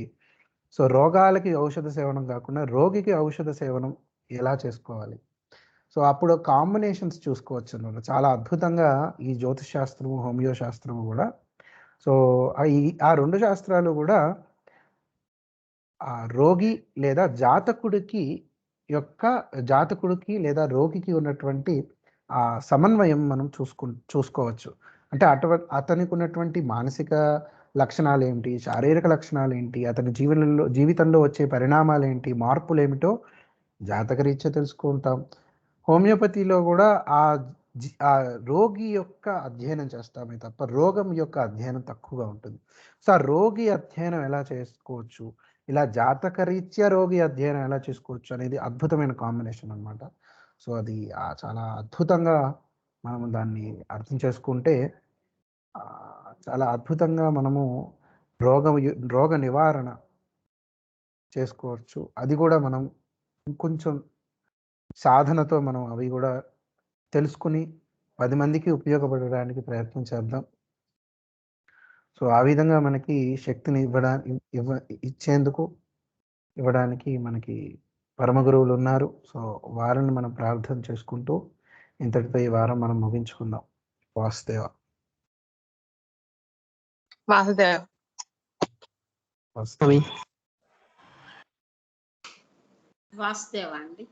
సో రోగాలకి ఔషధ సేవనం కాకుండా రోగికి ఔషధ సేవనం ఎలా చేసుకోవాలి, సో అప్పుడు కాంబినేషన్స్ చూసుకోవచ్చు అన్నమాట. చాలా అద్భుతంగా ఈ జ్యోతిష్ శాస్త్రము హోమియో శాస్త్రము కూడా. సో ఆ రెండు శాస్త్రాలు కూడా ఆ రోగి లేదా జాతకుడికి లేదా రోగికి ఉన్నటువంటి ఆ సమన్వయం మనం చూసుకోవచ్చు. అంటే అతనికి ఉన్నటువంటి మానసిక లక్షణాలు ఏంటి, శారీరక లక్షణాలు ఏంటి, అతని జీవితంలో వచ్చే పరిణామాలు ఏంటి, మార్పులు ఏమిటో జాతకరీత్యా తెలుసుకుంటాం. హోమియోపతిలో కూడా ఆ రోగి యొక్క అధ్యయనం చేస్తామే తప్ప రోగం యొక్క అధ్యయనం తక్కువగా ఉంటుంది. సో ఆ రోగి అధ్యయనం ఎలా చేసుకోవచ్చు, ఇలా జాతకరీత్యా రోగి అధ్యయనం ఎలా చేసుకోవచ్చు అనేది అద్భుతమైన కాంబినేషన్ అనమాట. సో అది చాలా అద్భుతంగా మనము దాన్ని అర్థం చేసుకుంటే చాలా అద్భుతంగా మనము రోగ నివారణ చేసుకోవచ్చు. అది కూడా మనం ఇంకొంచెం సాధనతో మనం అవి కూడా తెలుసుకుని 10 మందికి ఉపయోగపడడానికి ప్రయత్నం చేద్దాం. సో ఆ విధంగా మనకి శక్తిని ఇవ్వడానికి మనకి పరమ గురువులు ఉన్నారు. సో వారిని మనం ప్రార్థన చేసుకుంటూ ఇంతటితో ఈ వారం మనం ముగించుకుందాం. వాసుదేవ. వాసుదేవ. వాసుదేవ అండి.